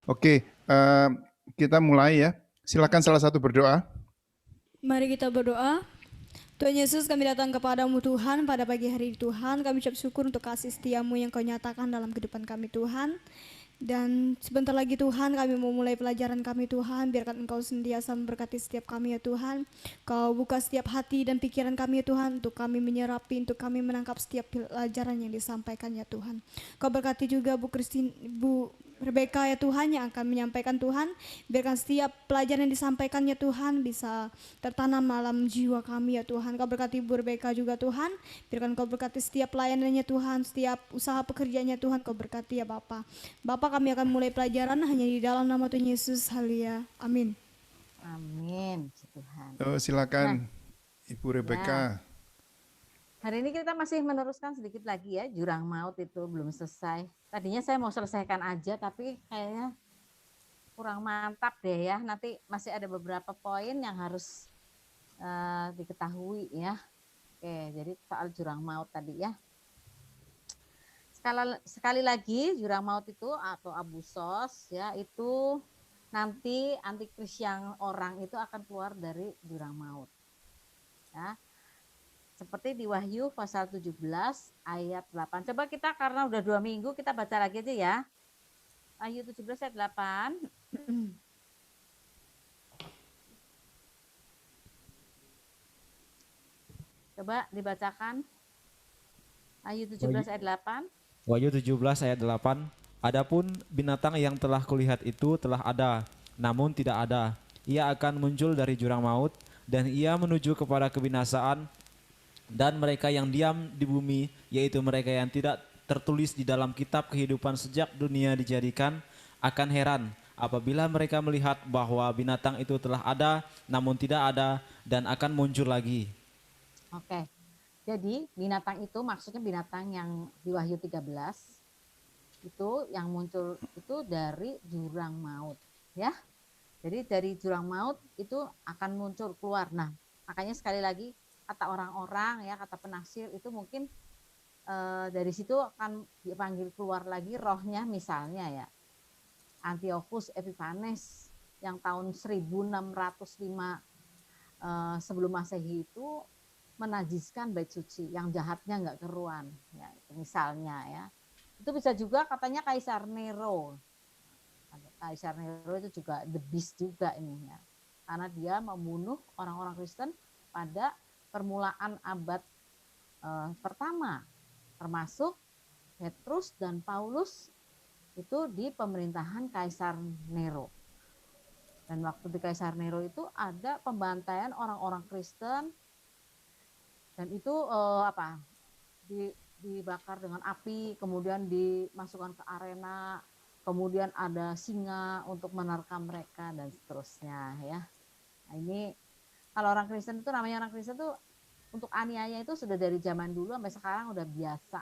Oke, kita mulai ya. Silakan salah satu berdoa. Mari kita berdoa. Tuhan Yesus, kami datang kepadamu Tuhan pada pagi hari ini Tuhan. Kami ucap syukur untuk kasih setiamu yang kau nyatakan dalam kehidupan kami Tuhan. Dan sebentar lagi Tuhan kami mau mulai pelajaran kami Tuhan. Biarkan Engkau senantiasa memberkati setiap kami ya Tuhan. Kau buka setiap hati dan pikiran kami ya Tuhan. Untuk kami menyerapi, untuk kami menangkap setiap pelajaran yang disampaikan ya Tuhan. Kau berkati juga Bu Rebecca ya Tuhan yang akan menyampaikan Tuhan. Biarkan setiap pelajaran yang disampaikannya Tuhan bisa tertanam dalam jiwa kami ya Tuhan. Kau berkati Bu Rebecca juga Tuhan. Biarkan Kau berkati setiap pelayanannya Tuhan, setiap usaha pekerjaannya Tuhan. Kau berkati ya Bapa. Bapak, kami akan mulai pelajaran hanya di dalam nama Tuhan Yesus. Haleluya. Amin. Amin, Tuhan. Nah, Silakan Ibu ya, Rebecca. hari ini kita masih meneruskan sedikit lagi ya, jurang maut itu belum selesai. Tadinya saya mau selesaikan aja, tapi kayaknya kurang mantap deh ya. Nanti masih ada beberapa poin yang harus diketahui ya. Oke, jadi soal jurang maut tadi ya. Sekali lagi, jurang maut itu atau abusos ya, itu nanti antikris yang orang itu akan keluar dari jurang maut. Ya. Seperti di Wahyu pasal 17 ayat 8. Coba kita karena udah 2 minggu kita baca lagi aja ya. Wahyu 17 ayat 8. Coba dibacakan. Wahyu 17 ayat 8. Wahyu 17 ayat 8. Adapun binatang yang telah kulihat itu telah ada, namun tidak ada. Ia akan muncul dari jurang maut, dan ia menuju kepada kebinasaan, dan mereka yang diam di bumi, yaitu mereka yang tidak tertulis di dalam kitab kehidupan sejak dunia dijadikan, akan heran apabila mereka melihat bahwa binatang itu telah ada, namun tidak ada, dan akan muncul lagi. Oke. Jadi binatang itu maksudnya binatang yang di Wahyu 13 itu yang muncul itu dari jurang maut ya. Jadi dari jurang maut itu akan muncul keluar. Nah, makanya sekali lagi kata orang-orang ya, kata penafsir itu mungkin dari situ akan dipanggil keluar lagi rohnya, misalnya ya Antiochus Epiphanes yang tahun 1605 sebelum Masehi itu menajiskan bait suci, yang jahatnya nggak keruan ya, misalnya ya. Itu bisa juga katanya Kaisar Nero. Kaisar Nero itu juga the beast juga ini ya, karena dia membunuh orang-orang Kristen pada permulaan abad pertama, termasuk Petrus dan Paulus itu di pemerintahan Kaisar Nero. Dan waktu di Kaisar Nero itu ada pembantaian orang-orang Kristen, dan itu dibakar dengan api, kemudian dimasukkan ke arena, kemudian ada singa untuk menerkam mereka dan seterusnya ya. Nah, ini kalau orang Kristen itu, namanya orang Kristen itu untuk aniaya itu sudah dari zaman dulu sampai sekarang udah biasa.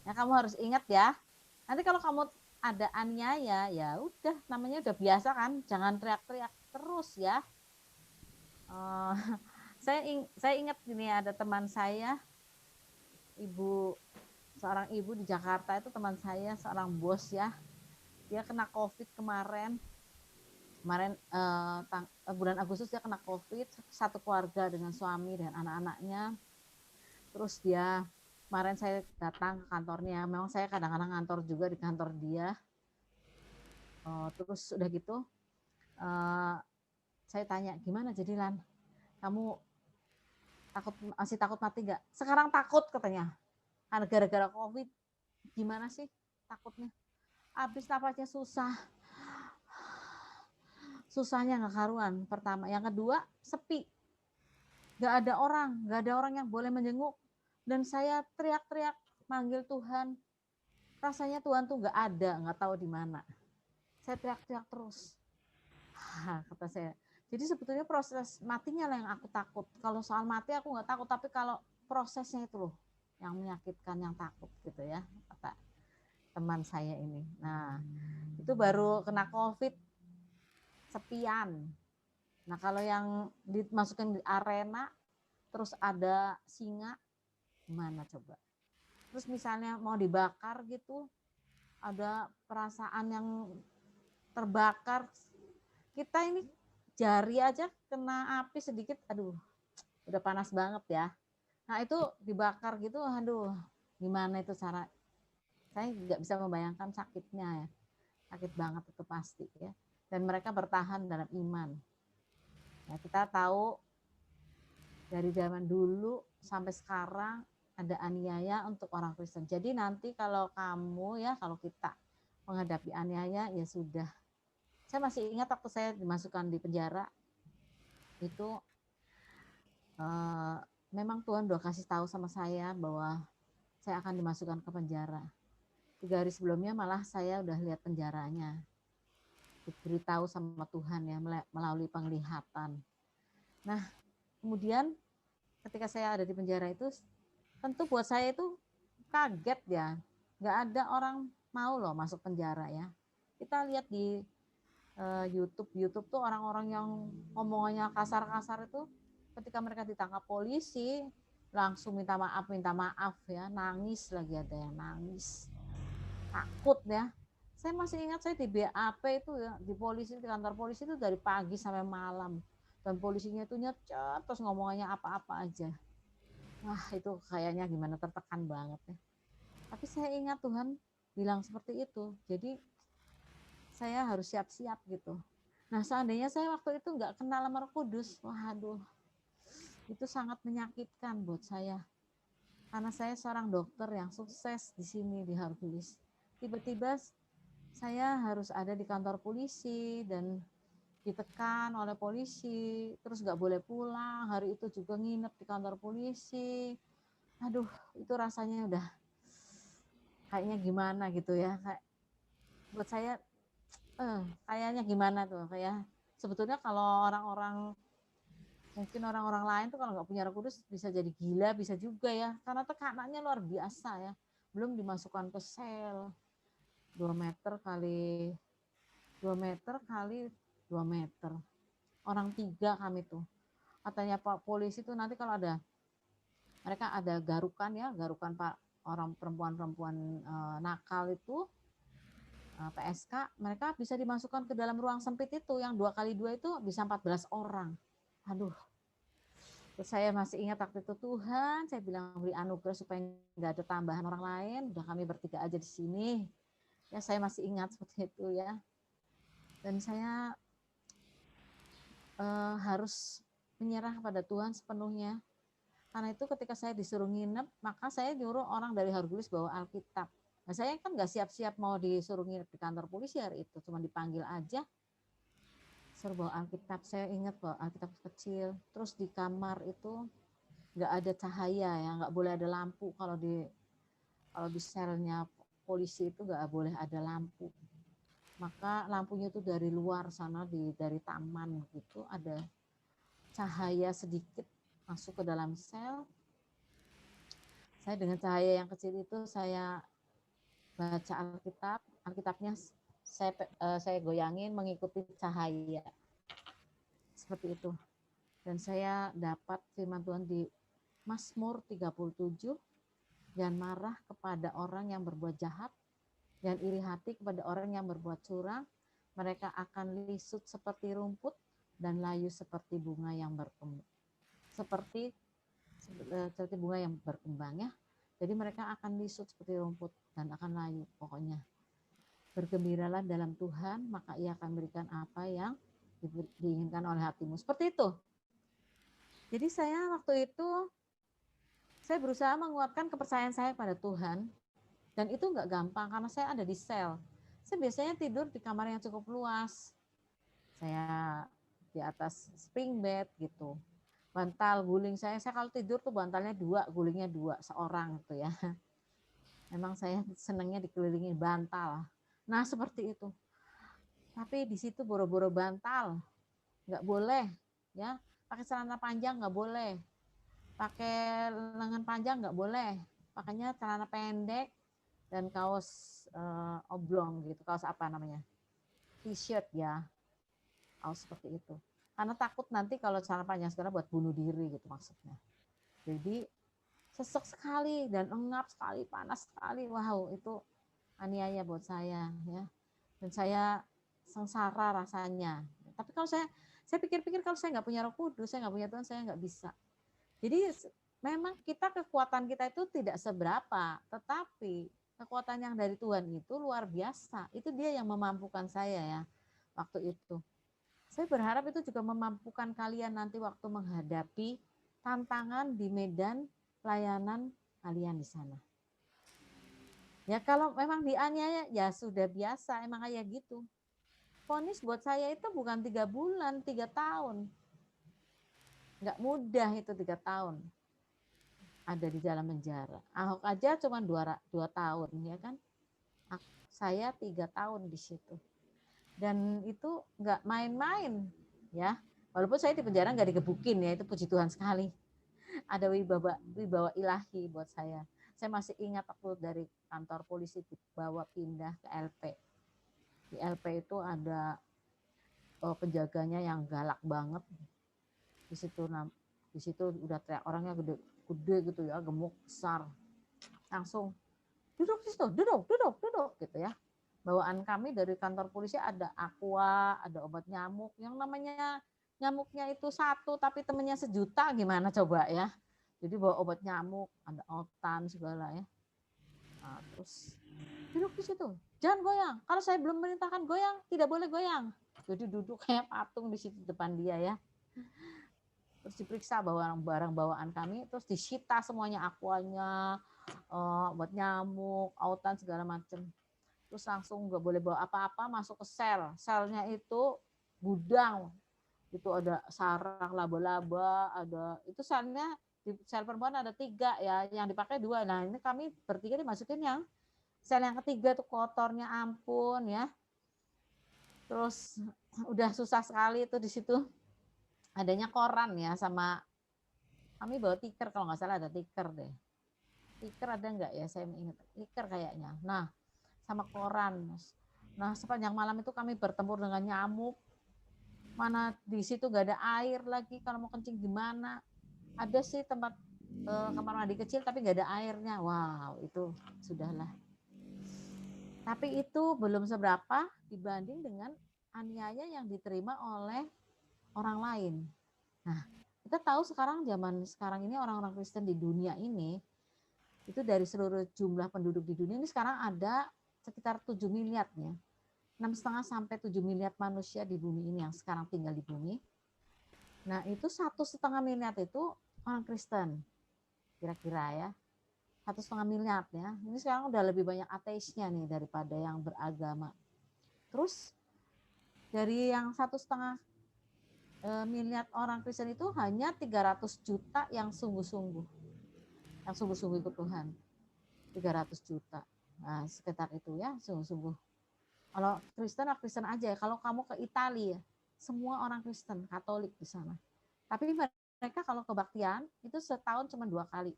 Ya, kamu harus ingat ya. Nanti kalau kamu ada aniaya, ya udah namanya udah biasa kan. Jangan teriak-teriak terus ya. Saya ingat gini, ada teman saya, seorang ibu di Jakarta itu, teman saya, seorang bos ya. Dia kena COVID kemarin bulan Agustus dia kena COVID, satu keluarga dengan suami dan anak-anaknya. Terus dia, kemarin saya datang ke kantornya, memang saya kadang-kadang ngantor juga di kantor dia. Terus udah gitu saya tanya, gimana jadi Lan, kamu masih takut mati nggak? Sekarang takut katanya, karena gara-gara COVID. Gimana sih takutnya? Habis nafasnya susahnya nggak karuan, pertama. Yang kedua, sepi, nggak ada orang yang boleh menjenguk. Dan saya teriak-teriak manggil Tuhan, rasanya Tuhan tuh nggak ada, nggak tahu di mana. Saya teriak-teriak terus. Kata saya, jadi sebetulnya proses matinya lah yang aku takut. Kalau soal mati aku nggak takut, tapi kalau prosesnya itu loh yang menyakitkan, yang takut gitu ya, kata teman saya ini. Nah, itu baru kena COVID, sepian. Nah, kalau yang dimasukkan di arena terus ada singa, gimana coba? Terus misalnya mau dibakar gitu, ada perasaan yang terbakar. Kita ini jari aja kena api sedikit, aduh, udah panas banget ya. Nah itu dibakar gitu, aduh, gimana itu cara? Saya nggak bisa membayangkan sakitnya ya, sakit banget itu pasti ya. Dan mereka bertahan dalam iman. Ya, kita tahu dari zaman dulu sampai sekarang ada aniaya untuk orang Kristen. Jadi nanti kalau kamu ya, kalau kita menghadapi aniaya ya sudah. Saya masih ingat waktu saya dimasukkan di penjara itu memang Tuhan udah kasih tahu sama saya bahwa saya akan dimasukkan ke penjara. 3 hari sebelumnya malah saya udah lihat penjaranya. Diberitahu sama Tuhan ya melalui penglihatan. Nah, kemudian ketika saya ada di penjara itu tentu buat saya itu kaget ya. Nggak ada orang mau loh masuk penjara ya. Kita lihat di YouTube tuh orang-orang yang ngomongannya kasar-kasar itu ketika mereka ditangkap polisi langsung minta maaf ya, nangis lagi, ada yang nangis, takut ya. Saya masih ingat saya di BAP itu ya, di polisi, di kantor polisi itu dari pagi sampai malam, dan polisinya itu nyecet terus ngomongannya apa-apa aja. Wah itu kayaknya gimana, tertekan banget ya. Tapi saya ingat Tuhan bilang seperti itu, jadi saya harus siap-siap gitu. Nah seandainya saya waktu itu nggak kenal sama Roh Kudus, waduh, itu sangat menyakitkan buat saya. Karena saya seorang dokter yang sukses di sini di Hercules. Tiba-tiba saya harus ada di kantor polisi dan ditekan oleh polisi, terus nggak boleh pulang, hari itu juga nginep di kantor polisi. Aduh, itu rasanya udah kayaknya gimana gitu ya. Kayak buat saya kayaknya gimana tuh, kayak sebetulnya kalau orang-orang mungkin orang-orang lain tuh kalau nggak punya Roh Kudus bisa jadi gila, bisa juga ya, karena tekanannya luar biasa ya. Belum dimasukkan ke sel 2 meter kali 2 meter kali 2 meter. Orang 3 kami tuh. Katanya Pak polisi tuh nanti kalau ada, mereka ada garukan ya, garukan Pak orang perempuan-perempuan nakal itu PSK, mereka bisa dimasukkan ke dalam ruang sempit itu yang 2 kali 2 itu bisa 14 orang. Aduh, terus saya masih ingat waktu itu, Tuhan, saya bilang beri anugerah supaya nggak ada tambahan orang lain, udah kami bertiga aja di sini. Ya saya masih ingat seperti itu ya. Dan saya harus menyerah kepada Tuhan sepenuhnya. Karena itu ketika saya disuruh nginep, maka saya nyuruh orang dari Hercules bawa Alkitab. Nah saya kan nggak siap-siap mau disuruh nginep di kantor polisi hari itu, cuma dipanggil aja. Suruh bawa Alkitab, saya ingat bawa Alkitab kecil. Terus di kamar itu nggak ada cahaya ya, nggak boleh ada lampu. Kalau di selnya polisi itu nggak boleh ada lampu. Maka lampunya itu dari luar sana, dari taman gitu, ada cahaya sedikit masuk ke dalam sel. Saya dengan cahaya yang kecil itu saya baca Alkitab, Alkitabnya saya goyangin mengikuti cahaya seperti itu. Dan saya dapat firman Tuhan di Mazmur 37, jangan marah kepada orang yang berbuat jahat, dan iri hati kepada orang yang berbuat curang. Mereka akan lisut seperti rumput dan layu seperti bunga yang berkembang. Seperti bunga yang berkembang ya. Jadi mereka akan lisut seperti rumput dan akan layu pokoknya. Bergembiralah dalam Tuhan, maka Ia akan berikan apa yang diinginkan oleh hatimu. Seperti itu. Jadi saya waktu itu saya berusaha menguatkan kepercayaan saya pada Tuhan. Dan itu nggak gampang karena saya ada di sel. Saya biasanya tidur di kamar yang cukup luas. Saya di atas spring bed gitu. Bantal guling saya kalau tidur tuh bantalnya 2, gulingnya 2 seorang gitu ya. Memang saya senangnya dikelilingi bantal. Nah seperti itu. Tapi di situ boro-boro bantal, nggak boleh ya. Pakai celana panjang nggak boleh. Pakai lengan panjang nggak boleh. Pakainya celana pendek dan kaos oblong gitu, kaos apa namanya, t-shirt ya, kaos seperti itu. Karena takut nanti kalau celana panjang sekarang buat bunuh diri gitu maksudnya. Jadi sesek sekali dan engap sekali, panas sekali. Wow, itu aniaya buat saya ya. Dan saya sengsara rasanya. Tapi kalau saya pikir-pikir kalau saya nggak punya Roh Kudus, saya nggak punya Tuhan, saya nggak bisa. Jadi memang kekuatan kita itu tidak seberapa, tetapi kekuatan yang dari Tuhan itu luar biasa. Itu dia yang memampukan saya ya waktu itu. Saya berharap itu juga memampukan kalian nanti waktu menghadapi tantangan di medan pelayanan kalian di sana. Ya kalau memang dianiaya ya sudah biasa, emang kayak gitu. Vonis buat saya itu bukan 3 bulan, 3 tahun. Nggak mudah itu 3 tahun ada di dalam penjara. Ahok aja cuma 2 tahun ya kan. Saya 3 tahun di situ. Dan itu nggak main-main ya. Walaupun saya di penjara nggak digebukin ya, itu puji Tuhan sekali. Ada wibawa ilahi buat saya. Saya masih ingat waktu dari kantor polisi dibawa pindah ke LP. Di LP itu ada penjaganya yang galak banget. Di situ udah teriak, orangnya gede gitu ya, gemuk besar. Langsung duduk di situ, duduk gitu ya. Bawaan kami dari kantor polisi ada aqua, ada obat nyamuk. Yang namanya nyamuknya itu 1 tapi temennya 1.000.000 gimana coba ya. Jadi bawa obat nyamuk, ada otan segala ya. Nah, terus duduk di situ, jangan goyang. Kalau saya belum merintahkan goyang, tidak boleh goyang. Jadi duduk kayak patung di situ depan dia ya. Terus diperiksa barang bawaan kami, terus disita semuanya, aquanya, obat nyamuk, autan segala macam. Terus langsung nggak boleh bawa apa-apa, masuk ke selnya itu gudang, itu ada sarang laba-laba, ada itu selnya. Di sel perempuan ada 3 ya, yang dipakai 2. Nah ini kami bertiga dimasukin yang sel yang ketiga tuh, kotornya ampun ya. Terus udah susah sekali itu di situ. Adanya koran ya, sama kami bawa tiker, kalau nggak salah ada tiker deh. Tiker ada nggak ya, saya ingat tiker kayaknya. Nah sama koran. Nah sepanjang malam itu kami bertempur dengan nyamuk. Mana di situ nggak ada air lagi, kalau mau kencing gimana? Ada sih tempat kamar mandi kecil tapi nggak ada airnya. Wow, itu sudahlah. Tapi itu belum seberapa dibanding dengan aniaya yang diterima oleh orang lain. Nah, kita tahu sekarang ini orang-orang Kristen di dunia ini, itu dari seluruh jumlah penduduk di dunia ini sekarang ada sekitar 7 miliar ya. 6,5 sampai 7 miliar manusia di bumi ini yang sekarang tinggal di bumi. Nah, itu 1,5 miliar itu orang Kristen, kira-kira ya. 1,5 miliar ya. Ini sekarang udah lebih banyak ateisnya nih daripada yang beragama. Terus dari yang 1,5 miliar orang Kristen itu hanya 300 juta yang sungguh-sungguh ikut Tuhan. 300 juta. Nah, sekitar itu ya, sungguh-sungguh. Kalau Kristen aja ya. Kalau kamu ke Italia, semua orang Kristen, Katolik di sana. Tapi mereka kalau kebaktian itu setahun cuma 2 kali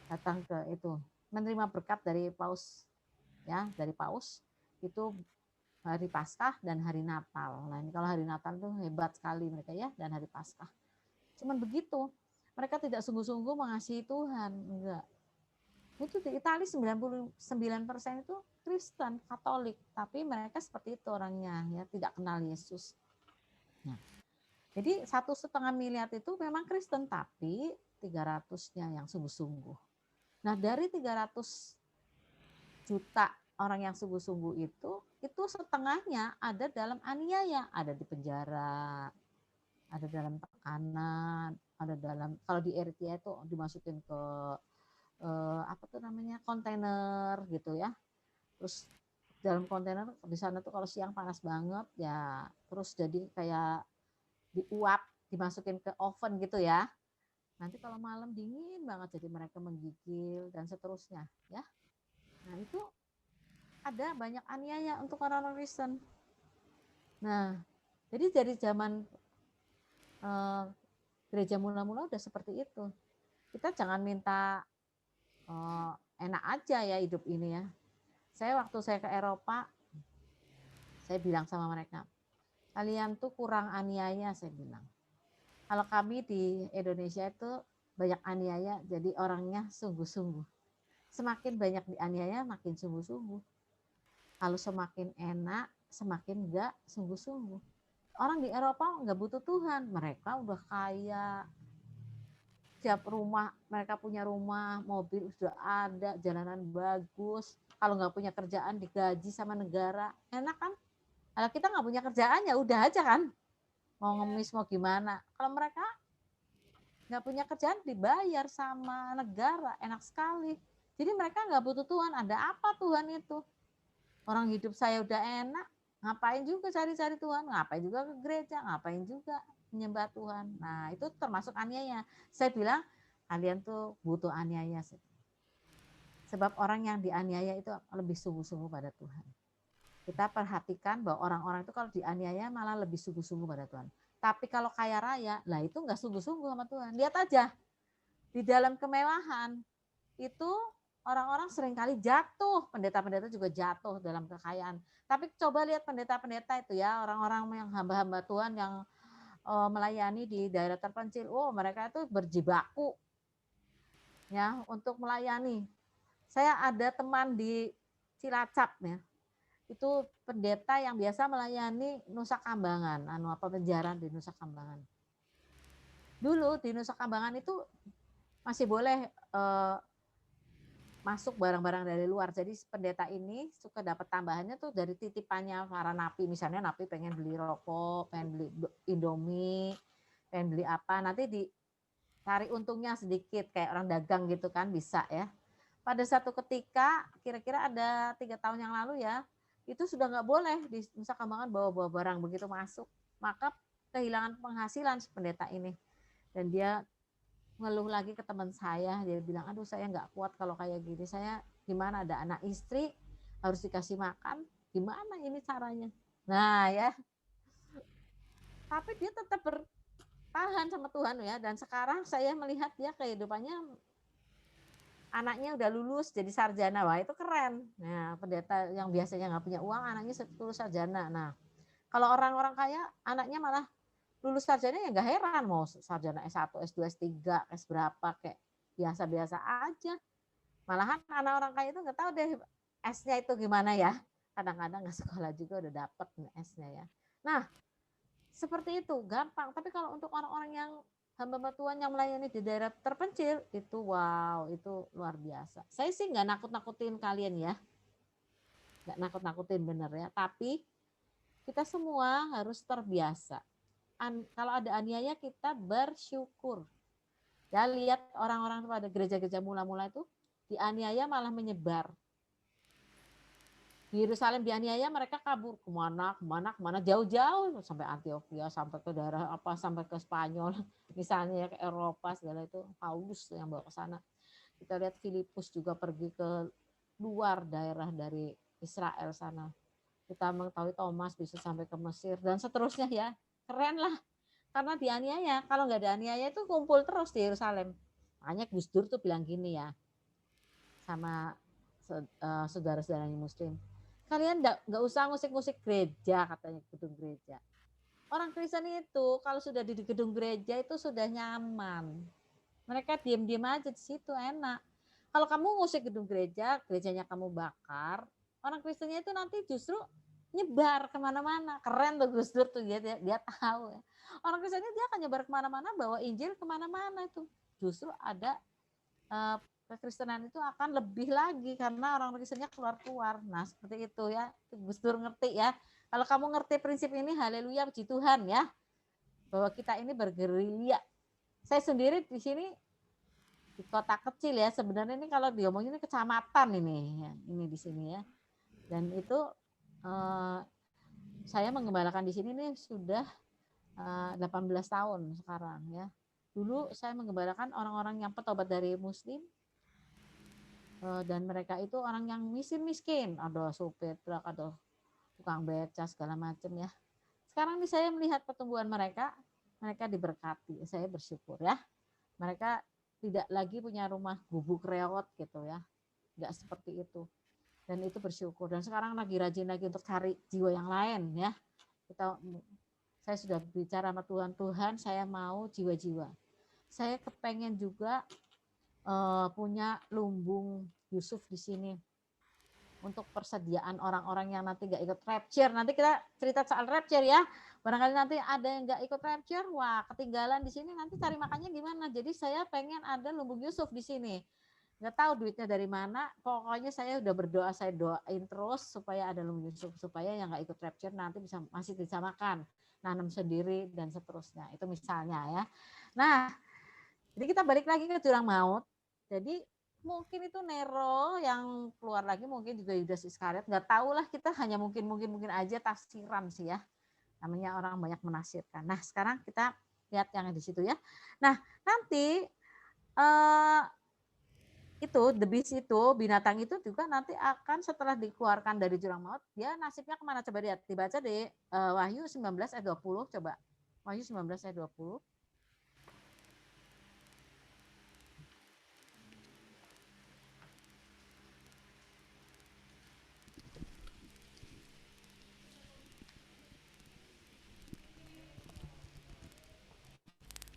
datang ke itu, menerima berkat dari paus ya, dari paus itu hari Paskah dan hari Natal. Nah ini kalau hari Natal tuh hebat sekali mereka ya, dan hari Paskah. Cuman begitu, mereka tidak sungguh-sungguh mengasihi Tuhan, enggak. Itu di Italia 99% itu Kristen, Katolik, tapi mereka seperti itu orangnya ya, tidak kenal Yesus. Nah, jadi 1,5 miliar itu memang Kristen, tapi 300-nya yang sungguh-sungguh. Nah dari 300 juta orang yang sungguh-sungguh itu setengahnya ada dalam aniaya, ada di penjara, ada dalam tekanan, ada dalam, kalau di Eritrea itu dimasukin ke apa tuh namanya, kontainer gitu ya. Terus dalam kontainer di sana tuh kalau siang panas banget ya, terus jadi kayak diuap, dimasukin ke oven gitu ya. Nanti kalau malam dingin banget, jadi mereka menggigil dan seterusnya ya. Nah itu ada banyak aniaya untuk orang-orang Kristen. Nah jadi dari zaman gereja mula-mula udah seperti itu. Kita jangan minta enak aja ya hidup ini ya. Waktu saya ke Eropa, saya bilang sama mereka, kalian tuh kurang aniaya, saya bilang. Kalau kami di Indonesia itu banyak aniaya, jadi orangnya sungguh-sungguh. Semakin banyak dianiaya, makin sungguh-sungguh. Kalau semakin enak, semakin nggak sungguh-sungguh. Orang di Eropa nggak butuh Tuhan, mereka udah kaya, tiap rumah mereka punya rumah, mobil sudah ada, jalanan bagus. Kalau nggak punya kerjaan digaji sama negara, enak kan? Kalau kita nggak punya kerjaan ya udah aja kan, mau ngemis mau gimana. Kalau mereka nggak punya kerjaan dibayar sama negara, enak sekali. Jadi mereka nggak butuh Tuhan. Ada apa Tuhan itu? Orang hidup saya udah enak, ngapain juga cari-cari Tuhan, ngapain juga ke gereja, ngapain juga menyembah Tuhan. Nah itu termasuk aniaya. Saya bilang kalian tuh butuh aniaya. Sebab orang yang dianiaya itu lebih sungguh-sungguh pada Tuhan. Kita perhatikan bahwa orang-orang itu kalau dianiaya malah lebih sungguh-sungguh pada Tuhan. Tapi kalau kaya raya, lah itu nggak sungguh-sungguh sama Tuhan. Lihat aja, di dalam kemewahan itu orang-orang seringkali jatuh, pendeta-pendeta juga jatuh dalam kekayaan. Tapi coba lihat pendeta-pendeta itu ya, orang-orang yang hamba-hamba Tuhan yang melayani di daerah terpencil, oh mereka itu berjibaku ya untuk melayani. Saya ada teman di Cilacap ya, itu pendeta yang biasa melayani Nusa Kambangan, penjara di Nusa Kambangan. Dulu di Nusa Kambangan itu masih boleh masuk barang-barang dari luar. Jadi pendeta ini suka dapat tambahannya tuh dari titipannya para napi. Misalnya napi pengen beli rokok, pengen beli Indomie, pengen beli apa, nanti dicari untungnya sedikit kayak orang dagang gitu kan, bisa ya. Pada satu ketika, kira-kira ada 3 tahun yang lalu ya, itu sudah nggak boleh di Nusa Kambangan bawa-bawa barang begitu masuk. Maka kehilangan penghasilan si pendeta ini. Dan dia ngeluh lagi ke teman saya, dia bilang, aduh saya nggak kuat kalau kayak gini, saya gimana, ada anak istri harus dikasih makan, gimana ini caranya. Nah ya, tapi dia tetap bertahan sama Tuhan ya, dan sekarang saya melihat dia kehidupannya, anaknya udah lulus jadi sarjana, wah itu keren. Nah pendeta yang biasanya nggak punya uang, anaknya lulus sarjana. Nah kalau orang-orang kaya anaknya malah lulus sarjana ya nggak heran, mau sarjana S1, S2, S3, S berapa kayak biasa-biasa aja. Malahan anak orang kaya itu nggak tahu deh S-nya itu gimana ya. Kadang-kadang nggak sekolah juga udah dapet S-nya ya. Nah seperti itu gampang. Tapi kalau untuk orang-orang yang hamba Tuhan yang melayani di daerah terpencil itu wow, itu luar biasa. Saya sih nggak nakut-nakutin kalian ya, nggak nakut-nakutin bener ya. Tapi kita semua harus terbiasa. Kalau ada aniaya kita bersyukur. Ya lihat orang-orang pada gereja-gereja mula-mula itu dianiaya malah menyebar. Di Yerusalem dianiaya mereka kabur kemana jauh-jauh sampai Antioquia, sampai ke daerah apa, sampai ke Spanyol, misalnya ke Eropa segala itu Paulus yang bawa ke sana. Kita lihat Filipus juga pergi ke luar daerah dari Israel sana. Kita mengetahui Thomas bisa sampai ke Mesir dan seterusnya ya, keren lah. Karena dianiaya, kalau nggak dianiaya itu kumpul terus di Yerusalem. Makanya Gus Dur tuh bilang gini ya, sama saudara-saudaranya Muslim, kalian nggak usah ngusik-ngusik gereja, katanya gedung gereja. Orang Kristen itu kalau sudah di gedung gereja itu sudah nyaman. Mereka diam-diam aja di situ enak. Kalau kamu ngusik gedung gereja, gerejanya kamu bakar, orang Kristennya itu nanti justru nyebar kemana-mana. Keren tuh Gus Dur tuh, dia tahu ya. Orang Kristennya dia akan nyebar kemana-mana, bawa Injil kemana-mana itu. Justru ada kekristenan itu akan lebih lagi karena orang Kristennya keluar-keluar. Nah seperti itu ya, Gus Dur ngerti ya. Kalau kamu ngerti prinsip ini, haleluya, puji Tuhan ya. Bahwa kita ini bergerilya. Saya sendiri di sini di kota kecil ya, sebenarnya ini kalau diomongin ini kecamatan ini ya, ini di sini ya. Dan itu saya menggembalakan di sini nih sudah 18 tahun sekarang ya. Dulu saya menggembalakan orang-orang yang petobat dari Muslim, dan mereka itu orang yang miskin, ada supir truk, ada tukang beca segala macam ya. Sekarang ini saya melihat pertumbuhan mereka diberkati, saya bersyukur ya. Mereka tidak lagi punya rumah gubuk reot gitu ya, nggak seperti itu. Dan itu bersyukur. Dan sekarang lagi rajin lagi untuk cari jiwa yang lain ya. Saya sudah bicara sama Tuhan, saya mau jiwa-jiwa. Saya kepengen juga punya lumbung Yusuf di sini. untuk persediaan orang-orang yang nanti nggak ikut rapture. Nanti kita cerita soal rapture ya. Barangkali nanti ada yang nggak ikut rapture, wah ketinggalan di sini, nanti cari makannya gimana. Jadi saya pengen ada lumbung Yusuf di sini. Nggak tahu duitnya dari mana, pokoknya saya udah berdoa, saya doain terus supaya ada lumbung Yusuf, supaya yang nggak ikut rapture nanti masih bisa makan, nanam sendiri dan seterusnya. Itu misalnya ya. Nah, jadi kita balik lagi ke jurang maut. Jadi mungkin itu Nero yang keluar lagi, mungkin juga Yudas Iskariot, nggak tahu lah, kita hanya mungkin aja tafsiran sih ya, namanya orang banyak menafsirkan. Nah sekarang kita lihat yang di situ ya. Nah nanti itu the beast itu, binatang itu juga nanti akan setelah dikeluarkan dari jurang maut, dia nasibnya kemana, coba lihat, dibaca di Wahyu 19 ayat 20, coba Wahyu 19 ayat 20.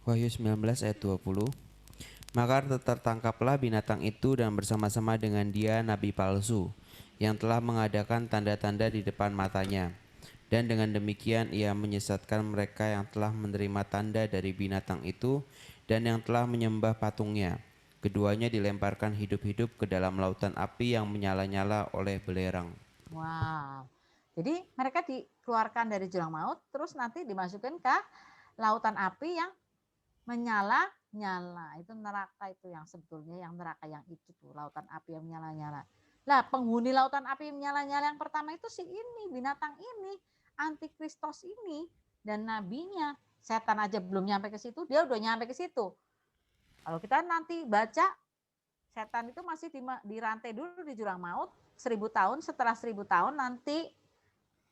Wahyu 19 ayat 20. Maka tertangkaplah binatang itu dan bersama-sama dengan dia nabi palsu yang telah mengadakan tanda-tanda di depan matanya. Dan dengan demikian ia menyesatkan mereka yang telah menerima tanda dari binatang itu dan yang telah menyembah patungnya. Keduanya dilemparkan hidup-hidup ke dalam lautan api yang menyala-nyala oleh belerang. Wow. Jadi mereka dikeluarkan dari jurang maut, terus nanti dimasukkan ke lautan api yang menyala-nyala. Itu neraka, itu yang sebetulnya yang neraka yang itu tuh, lautan api yang menyala-nyala. Nah, penghuni lautan api yang menyala-nyala yang pertama itu si ini, binatang ini, antikristos ini, dan nabinya. Setan aja belum nyampe ke situ, dia udah nyampe ke situ. Kalau kita nanti baca, setan itu masih dirantai dulu di jurang maut 1000 tahun, setelah 1000 tahun nanti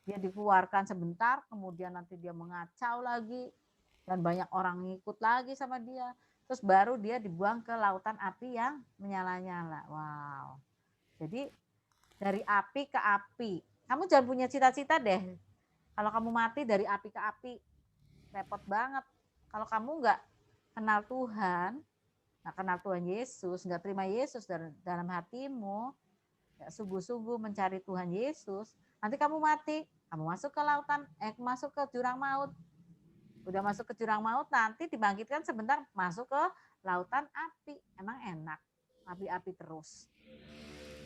dia dikeluarkan sebentar, kemudian nanti dia mengacau lagi, dan banyak orang ngikut lagi sama dia. Terus baru dia dibuang ke lautan api yang menyala-nyala. Wow. Jadi dari api ke api. Kamu jangan punya cita-cita deh. Kalau kamu mati dari api ke api, repot banget. Kalau kamu nggak kenal Tuhan, nggak kenal Tuhan Yesus, nggak terima Yesus dalam hatimu, nggak sungguh-sungguh mencari Tuhan Yesus, nanti kamu mati, kamu masuk ke lautan, masuk ke jurang maut. Udah masuk ke jurang maut, nanti dibangkitkan sebentar, masuk ke lautan api. Emang enak, api-api terus.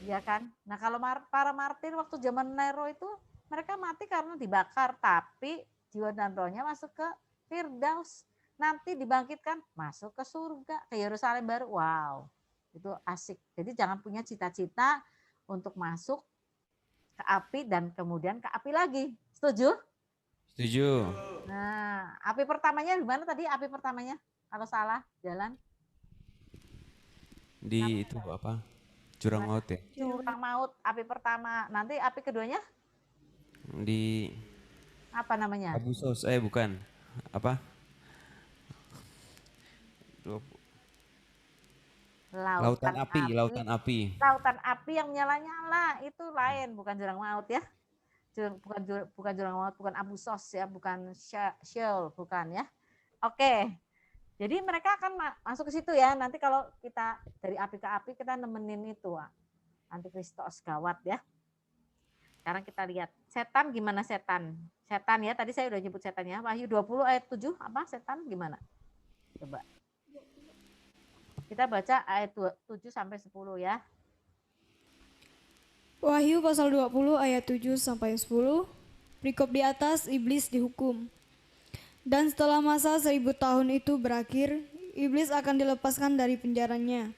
Iya kan? Nah kalau para martir waktu zaman Nero itu, mereka mati karena dibakar, tapi jiwa dan rohnya masuk ke Firdaus. Nanti dibangkitkan, masuk ke surga, ke Yerusalem baru. Wow, itu asik. Jadi jangan punya cita-cita untuk masuk ke api dan kemudian ke api lagi. Setuju? Setuju. Nah, api pertamanya gimana tadi? Api pertamanya kalau salah jalan Di itu apa? Jurang maut ya? jurang maut, api pertama. Nanti api keduanya Di apa namanya? Abusos, bukan. Apa? Lautan api, lautan api. Lautan api yang menyala-nyala itu lain, bukan jurang maut ya. Bukan jurang maut, bukan Abusos ya, bukan Sheol, bukan ya. Oke. Jadi mereka akan masuk ke situ ya. Nanti kalau kita dari api ke api, kita nemenin itu. Antikristos gawat ya. Sekarang kita lihat. Setan gimana setan? Setan ya, tadi saya udah nyebut setan ya. Wahyu 20 ayat 7, apa setan gimana? Coba. Kita baca ayat 7 sampai 10 ya. Wahyu pasal 20 ayat 7 sampai 10. Perikop di atas, iblis dihukum. Dan setelah masa 1000 tahun itu berakhir, iblis akan dilepaskan dari penjaranya.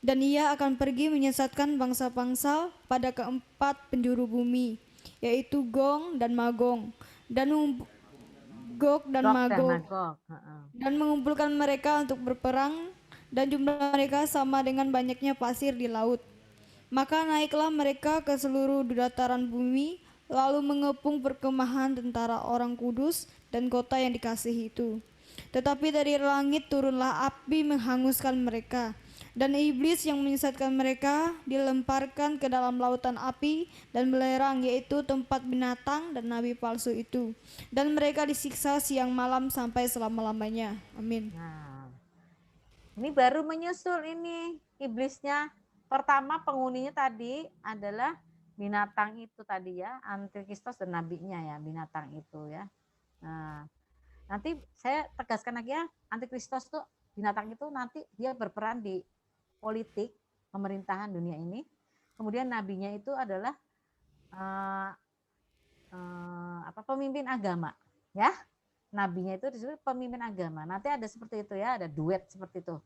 Dan ia akan pergi menyesatkan bangsa-bangsa pada keempat penjuru bumi, yaitu Gog dan Magog, dan dan mengumpulkan mereka untuk berperang, dan jumlah mereka sama dengan banyaknya pasir di laut. Maka naiklah mereka ke seluruh dataran bumi, lalu mengepung perkemahan tentara orang kudus dan kota yang dikasihi itu. Tetapi dari langit turunlah api menghanguskan mereka, dan iblis yang menyesatkan mereka dilemparkan ke dalam lautan api dan belerang, yaitu tempat binatang dan nabi palsu itu. Dan mereka disiksa siang malam sampai selama-lamanya. Amin. Nah, ini baru menyusul ini iblisnya. Pertama penghuninya tadi adalah binatang itu tadi ya, antikristus dan nabinya ya, binatang itu ya. Nah, nanti saya tegaskan lagi ya, antikristus tuh binatang itu nanti dia berperan di politik pemerintahan dunia ini. Kemudian nabinya itu adalah pemimpin agama ya. Nabinya itu disebut pemimpin agama. Nanti ada seperti itu ya, ada duet seperti itu.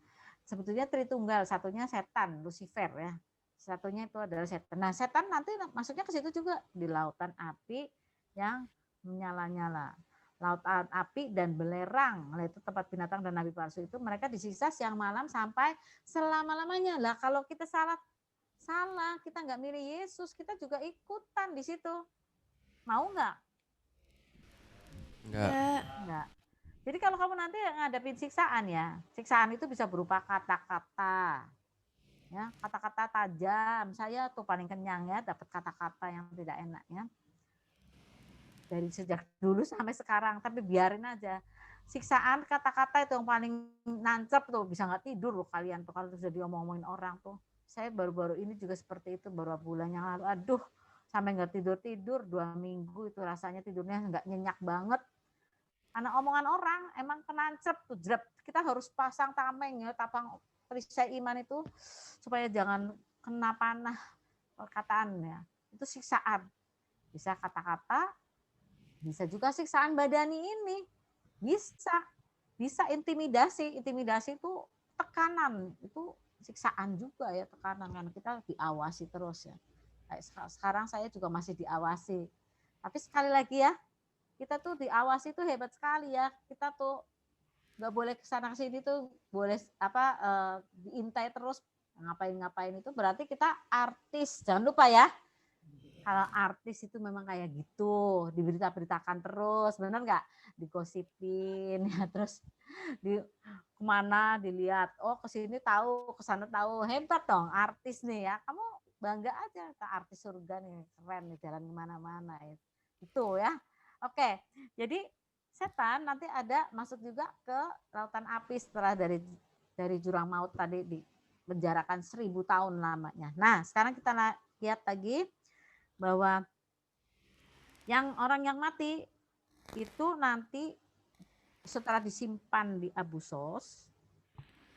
Sebetulnya Tritunggal, satunya setan, Lucifer ya. Satunya itu adalah setan. Nah, setan nanti masuknya ke situ juga di lautan api yang menyala-nyala. Lautan api dan belerang, nah, itu tempat binatang dan nabi palsu itu mereka disiksa siang malam sampai selama-lamanya. Lah kalau kita salah, kita nggak milih Yesus, kita juga ikutan di situ. Mau nggak? Enggak. Enggak. Jadi kalau kamu nanti ngadepin siksaan ya, siksaan itu bisa berupa kata-kata. Ya, kata-kata tajam. Saya tuh paling kenyang ya dapat kata-kata yang tidak enak ya. Dari sejak dulu sampai sekarang, tapi biarin aja. Siksaan kata-kata itu yang paling nancep tuh, bisa nggak tidur loh kalian tuh kalau sudah diomong-omongin orang tuh. Saya baru-baru ini juga seperti itu, baru bulan yang lalu. Aduh, sampai nggak tidur-tidur 2 minggu itu rasanya tidurnya nggak nyenyak banget. Karena omongan orang emang kenancep tuh, jrep. Kita harus pasang tameng ya, tapang perisai iman itu supaya jangan kena panah perkataan ya. Itu siksaan. Bisa kata-kata, bisa juga siksaan badani ini. Bisa intimidasi. Intimidasi itu tekanan, itu siksaan juga ya, tekanan karena kita diawasi terus ya. Sekarang saya juga masih diawasi. Tapi sekali lagi ya, kita tuh diawasi tuh hebat sekali ya. Kita tuh nggak boleh kesana kesini tuh, boleh diintai terus ngapain itu berarti kita artis. Jangan lupa ya. Kalau artis itu memang kayak gitu, diberita-beritakan terus, benar nggak? Digosipin ya, terus di kemana dilihat, oh kesini tahu, kesana tahu, hebat dong artis nih ya. Kamu bangga aja, kita artis surga nih, keren nih jalan kemana-mana itu ya. Oke, jadi setan nanti ada masuk juga ke lautan api setelah dari jurang maut tadi dipenjarakan 1000 tahun lamanya. Nah, sekarang kita lihat lagi bahwa yang orang yang mati itu nanti setelah disimpan di Abu Sos,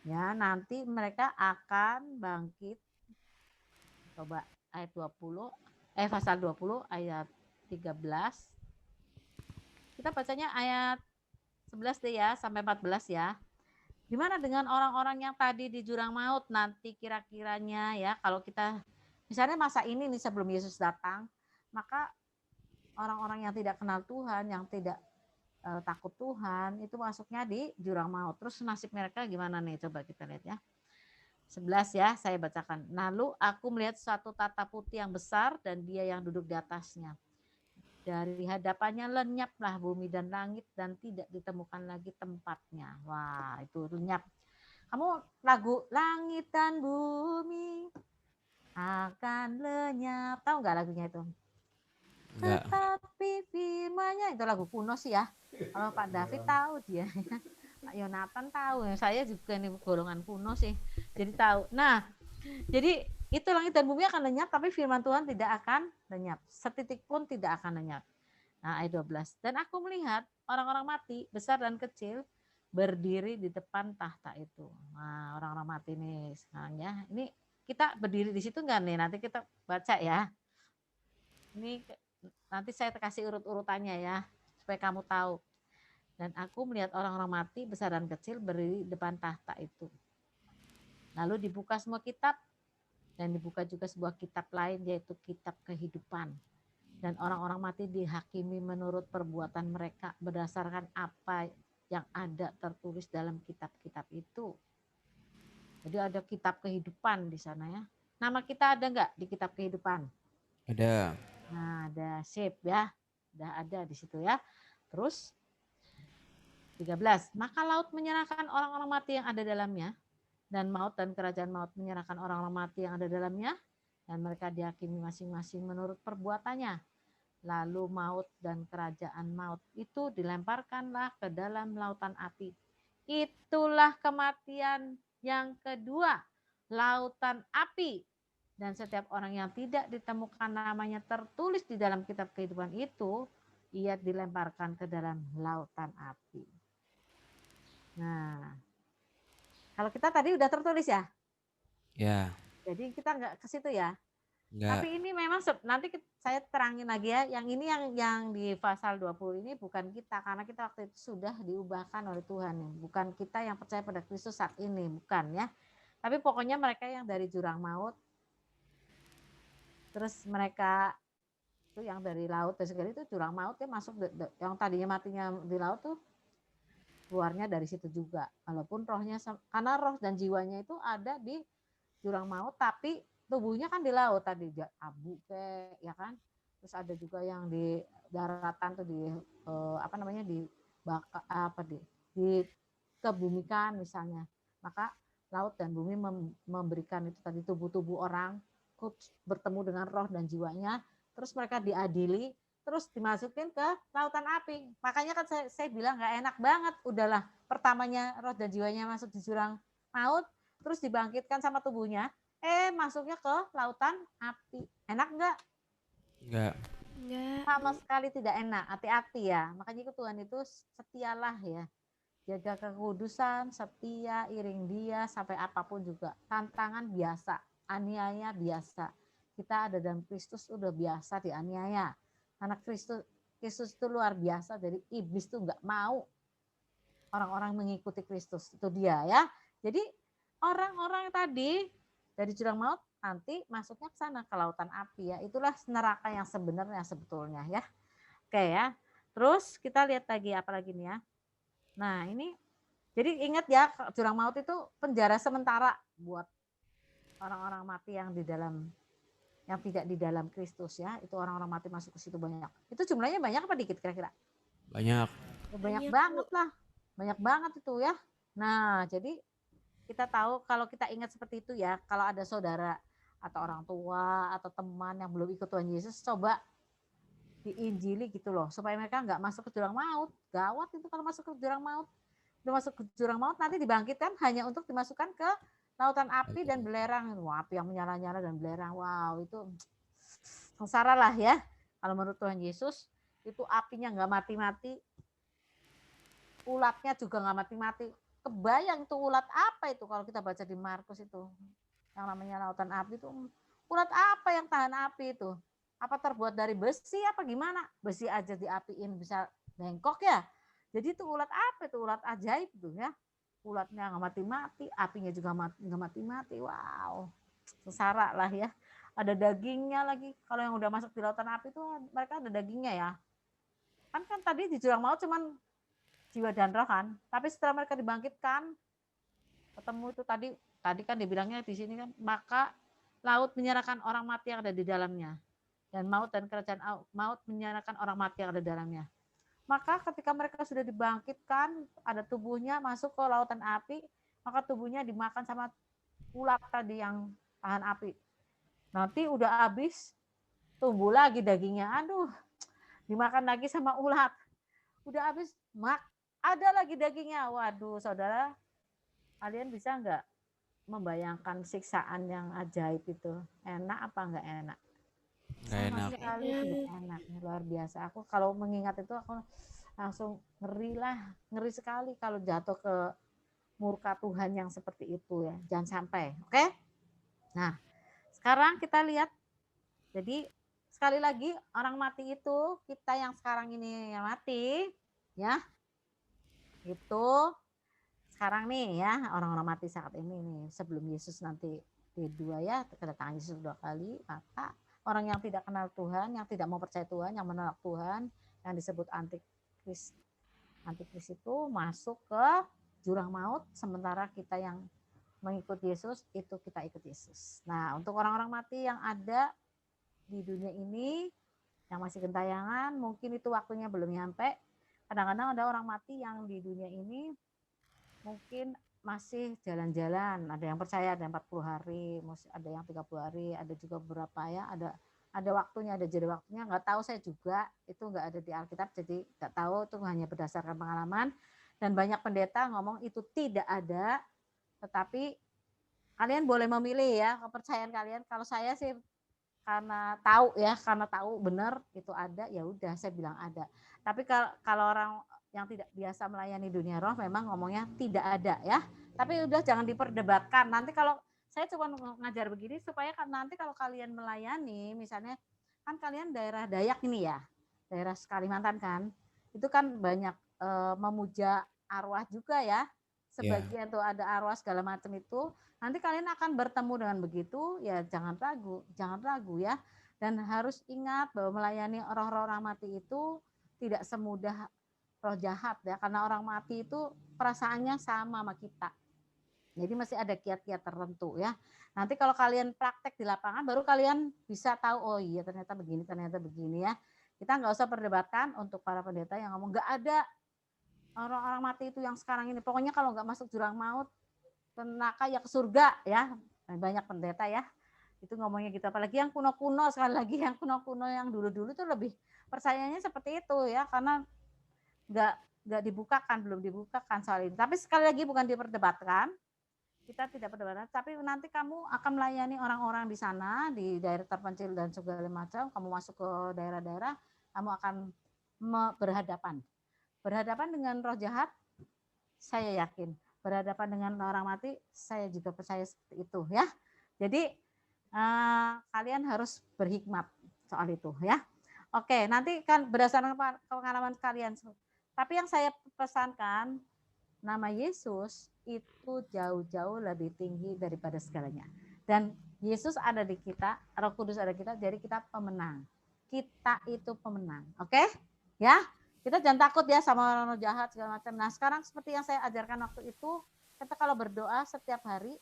ya nanti mereka akan bangkit. Coba ayat 20, pasal 20 ayat 13. Kita bacanya ayat 11 deh ya, sampai 14 ya. Gimana dengan orang-orang yang tadi di jurang maut nanti kira-kiranya ya, kalau kita misalnya masa ini nih sebelum Yesus datang, maka orang-orang yang tidak kenal Tuhan, yang tidak takut Tuhan, itu masuknya di jurang maut. Terus nasib mereka gimana nih? Coba kita lihat ya. 11 ya, saya bacakan. Lalu aku melihat suatu tata putih yang besar dan dia yang duduk di atasnya. Dari hadapannya lenyaplah bumi dan langit dan tidak ditemukan lagi tempatnya. Wah, itu lenyap. Kamu lagu langit dan bumi akan lenyap. Tahu nggak lagunya itu? Enggak. Tetapi firman-Nya, itu lagu kuno sih ya. Kalau Pak David tahu dia. Pak Yonatan tahu. Saya juga nih golongan kuno sih. Jadi tahu. Nah, jadi itu langit dan bumi akan lenyap, tapi firman Tuhan tidak akan lenyap. Setitik pun tidak akan lenyap. Nah, ayat 12. Dan aku melihat orang-orang mati, besar dan kecil, berdiri di depan tahta itu. Nah, orang-orang mati nih sekarang ya. Ini kita berdiri di situ enggak nih? Nanti kita baca ya. Ini nanti saya kasih urut-urutannya ya, supaya kamu tahu. Dan aku melihat orang-orang mati, besar dan kecil, berdiri di depan tahta itu. Lalu dibuka semua kitab, dan dibuka juga sebuah kitab lain, yaitu kitab kehidupan. Dan orang-orang mati dihakimi menurut perbuatan mereka berdasarkan apa yang ada tertulis dalam kitab-kitab itu. Jadi ada kitab kehidupan di sana ya. Nama kita ada nggak di kitab kehidupan? Ada. Nah, ada sip ya. Udah ada di situ ya. Terus 13. Maka laut menyerahkan orang-orang mati yang ada dalamnya, dan maut dan kerajaan maut menyerahkan orang-orang mati yang ada dalamnya, dan mereka dihakimi masing-masing menurut perbuatannya. Lalu maut dan kerajaan maut itu dilemparkanlah ke dalam lautan api. Itulah kematian yang kedua, lautan api. Dan setiap orang yang tidak ditemukan namanya tertulis di dalam kitab kehidupan itu, ia dilemparkan ke dalam lautan api. Nah, kalau kita tadi udah tertulis ya, Ya, jadi kita nggak ke situ ya. enggak. Tapi ini memang nanti saya terangin lagi ya, yang ini yang di pasal 20 ini bukan kita, karena kita waktu itu sudah diubahkan oleh Tuhan ya. Bukan kita yang percaya pada Kristus saat ini, bukan ya. Tapi pokoknya mereka yang dari jurang maut, terus mereka itu yang dari laut dan segala itu jurang maut ya, masuk yang tadinya matinya di laut tuh keluarnya dari situ juga. Walaupun rohnya, karena roh dan jiwanya itu ada di jurang maut, tapi tubuhnya kan di laut tadi, abu kayak ya kan. Terus ada juga yang di daratan tuh di apa namanya, di baka, apa di kebumikan misalnya. Maka laut dan bumi memberikan itu tadi tubuh-tubuh orang bertemu dengan roh dan jiwanya, terus mereka diadili, terus dimasukin ke lautan api. Makanya kan saya bilang nggak enak banget, udahlah pertamanya roh dan jiwanya masuk di jurang maut, terus dibangkitkan sama tubuhnya, masuknya ke lautan api. Enak nggak? Enggak. Enggak. Sama sekali tidak enak. Hati-hati ya. Makanya Tuhan itu setialah ya. Jaga kekudusan, setia, iring dia sampai apapun juga. Tantangan biasa, aniaya biasa. Kita ada dalam Kristus udah biasa dianiaya. Karena Kristus itu luar biasa, dari iblis tuh nggak mau orang-orang mengikuti Kristus. Itu dia ya. Jadi orang-orang tadi dari jurang maut nanti masuknya ke sana, ke lautan api ya. Itulah neraka yang sebenarnya sebetulnya ya. Oke ya. Terus kita lihat lagi apa lagi nih ya. Nah ini, jadi ingat ya, jurang maut itu penjara sementara buat orang-orang mati yang di dalam, yang tidak di dalam Kristus ya. Itu orang-orang mati masuk ke situ banyak. Itu jumlahnya banyak apa dikit kira-kira? Banyak. Banyak Banyak, banget lah. Banyak banget itu ya. Nah jadi kita tahu, kalau kita ingat seperti itu ya, kalau ada saudara atau orang tua atau teman yang belum ikut Tuhan Yesus, coba diinjili gitu loh, supaya mereka nggak masuk ke jurang maut. Gawat itu kalau masuk ke jurang maut. Udah masuk ke jurang maut, nanti dibangkitkan hanya untuk dimasukkan ke lautan api dan belerang. Wah, api yang menyala-nyala dan belerang. Wow, itu sengsara lah ya. Kalau menurut Tuhan Yesus, itu apinya nggak mati-mati, ulatnya juga nggak mati-mati. Kebayang itu ulat apa itu kalau kita baca di Markus itu, yang namanya lautan api itu, ulat apa yang tahan api itu? Apa terbuat dari besi apa gimana? Besi aja diapiin bisa bengkok ya. Jadi itu ulat apa itu? Ulat ajaib tuh ya. Ulatnya nggak mati-mati, apinya juga nggak mati-mati. Wow, sengsara lah ya. Ada dagingnya lagi. Kalau yang udah masuk di lautan api itu mereka ada dagingnya ya. Kan tadi di jurang maut cuman jiwa dan roh kan. Tapi setelah mereka dibangkitkan, ketemu itu tadi kan dibilangnya di sini kan, maka laut menyerahkan orang mati yang ada di dalamnya, dan maut dan kerajaan maut menyerahkan orang mati yang ada di dalamnya. Maka ketika mereka sudah dibangkitkan, ada tubuhnya masuk ke lautan api, maka tubuhnya dimakan sama ulat tadi yang tahan api. Nanti udah habis, tumbuh lagi dagingnya. Aduh, dimakan lagi sama ulat. Udah habis, ada lagi dagingnya. Waduh, saudara, kalian bisa nggak membayangkan siksaan yang ajaib itu? Enak apa nggak enak? Nggak Sama enak. sekali tidak enak, luar biasa. Aku kalau mengingat itu aku langsung ngeri lah, ngeri sekali kalau jatuh ke murka Tuhan yang seperti itu ya. Jangan sampai, oke? Nah, sekarang kita lihat. Jadi sekali lagi, orang mati itu, kita yang sekarang ini yang mati, ya, itu sekarang nih ya, orang-orang mati saat ini nih, sebelum Yesus nanti kedua ya, kedatangan Yesus 2 kali, maka orang yang tidak kenal Tuhan, yang tidak mau percaya Tuhan, yang menolak Tuhan, yang disebut antikris. Antikris itu masuk ke jurang maut, sementara kita yang mengikut Yesus, itu kita ikut Yesus. Nah, untuk orang-orang mati yang ada di dunia ini, yang masih gentayangan, mungkin itu waktunya belum nyampe. Kadang-kadang ada orang mati yang di dunia ini mungkin masih jalan-jalan, ada yang percaya ada 40 hari, ada yang 30 hari, ada juga beberapa ya, ada waktunya, ada jeda waktunya, nggak tahu saya juga, itu nggak ada di Alkitab, jadi nggak tahu, itu hanya berdasarkan pengalaman, dan banyak pendeta ngomong itu tidak ada, tetapi Kalian boleh memilih ya kepercayaan kalian. Kalau saya sih karena tahu benar itu ada, ya udah saya bilang ada. Tapi kalau orang yang tidak biasa melayani dunia roh memang ngomongnya tidak ada ya. Tapi udah jangan diperdebatkan. Nanti kalau saya cuma ngajar begini supaya nanti kalau kalian melayani, misalnya kan kalian daerah Dayak ini ya, daerah Kalimantan kan, itu kan banyak memuja arwah juga ya. Sebagian tuh ada arwah segala macam itu. Nanti kalian akan bertemu dengan begitu, ya jangan ragu ya. Dan harus ingat bahwa melayani orang-orang mati itu tidak semudah roh jahat ya, karena orang mati itu perasaannya sama kita. Jadi masih ada kiat-kiat tertentu ya. Nanti kalau kalian praktek di lapangan baru kalian bisa tahu, oh iya ternyata begini ya. Kita nggak usah perdebatkan untuk para pendeta yang ngomong nggak ada orang-orang mati itu yang sekarang ini. Pokoknya kalau nggak masuk jurang maut, ke neraka ya ke surga ya. Banyak pendeta ya. Itu ngomongnya gitu. Apalagi yang kuno-kuno, sekali lagi yang kuno-kuno yang dulu-dulu tuh lebih percayanya seperti itu ya. Karena nggak dibukakan, belum dibukakan soal ini. Tapi sekali lagi bukan diperdebatkan. Kita tidak perdebatkan, tapi nanti kamu akan melayani orang-orang di sana, di daerah terpencil dan segala macam. Kamu masuk ke daerah-daerah, kamu akan berhadapan dengan roh jahat, saya yakin. Berhadapan dengan orang mati, saya juga percaya seperti itu ya. Jadi kalian harus berhikmat soal itu ya. Oke, nanti kan berdasarkan pengalaman kalian. Tapi yang saya pesankan, nama Yesus itu jauh-jauh lebih tinggi daripada segalanya. Dan Yesus ada di kita, Roh Kudus ada di kita, jadi kita pemenang. Kita itu pemenang, oke? Ya, kita jangan takut ya sama orang jahat segala macam. Nah sekarang seperti yang saya ajarkan waktu itu, kita kalau berdoa setiap hari,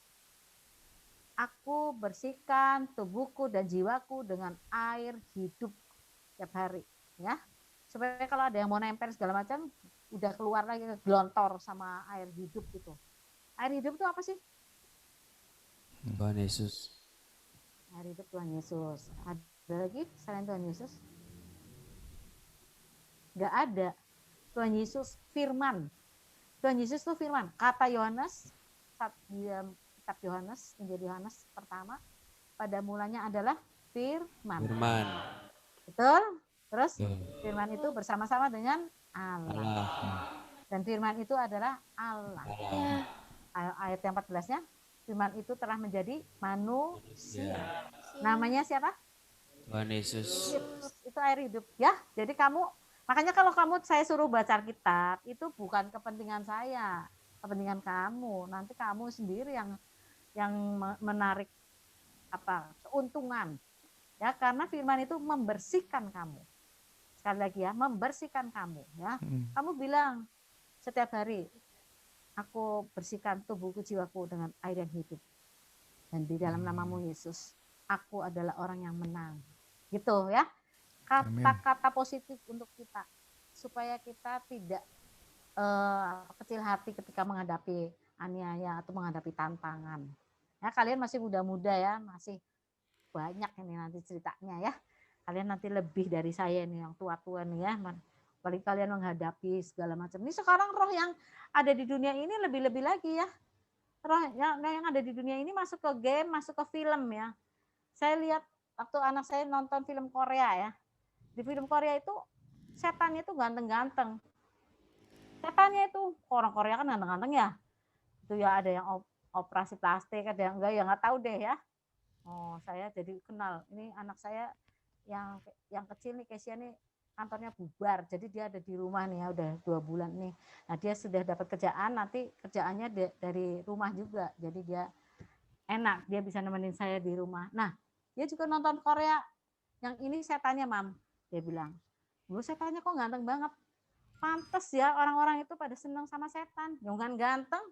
aku bersihkan tubuhku dan jiwaku dengan air hidup setiap hari, ya. Supaya kalau ada yang mau nempel segala macam, udah keluar lagi gelontor sama air hidup itu. Air hidup itu apa sih? Tuhan Yesus. Air hidup Tuhan Yesus. Ada lagi selain Tuhan Yesus? Gak ada. Tuhan Yesus firman. Tuhan Yesus itu firman. Kata Yohanes, kitab Yohanes, Injil Yohanes pertama, pada mulanya adalah firman. Betul? Terus firman itu bersama-sama dengan Allah. Dan firman itu adalah Allah. Ayat yang 14-nya, firman itu telah menjadi manusia. Namanya siapa? Tuhan Yesus. Itu air hidup ya. Jadi makanya kalau saya suruh baca Alkitab, itu bukan kepentingan saya, kepentingan kamu. Nanti kamu sendiri yang menarik keuntungan. Ya, karena firman itu membersihkan kamu. Sekali lagi ya, membersihkan kamu ya. Kamu bilang setiap hari, aku bersihkan tubuhku, jiwaku dengan air yang hidup. Dan di dalam namamu Yesus, aku adalah orang yang menang. Gitu ya. Kata-kata positif untuk kita. Supaya kita tidak kecil hati ketika menghadapi aniaya atau menghadapi tantangan. Ya, kalian masih muda-muda ya, masih banyak ini nanti ceritanya ya. Kalian nanti lebih dari saya nih yang tua-tua nih ya. Paling kalian menghadapi segala macam. Ini sekarang roh yang ada di dunia ini lebih-lebih lagi ya. Roh yang ada di dunia ini masuk ke game, masuk ke film ya. Saya lihat waktu anak saya nonton film Korea ya. Di film Korea itu setannya itu ganteng-ganteng. Setannya itu orang Korea kan ganteng-ganteng ya. Itu ya ada yang operasi plastik, ada yang enggak, ya nggak tahu deh ya. Oh, saya jadi kenal. Ini anak saya yang kecil nih, Kesia nih kantornya bubar. Jadi dia ada di rumah nih ya, udah 2 bulan nih. Nah, dia sudah dapat kerjaan, nanti kerjaannya dari rumah juga. Jadi dia enak, dia bisa nemenin saya di rumah. Nah, dia juga nonton Korea. Yang ini setannya, Mam. Dia bilang, "Lu setannya kok ganteng banget." Pantes ya orang-orang itu pada seneng sama setan. Jangan ganteng.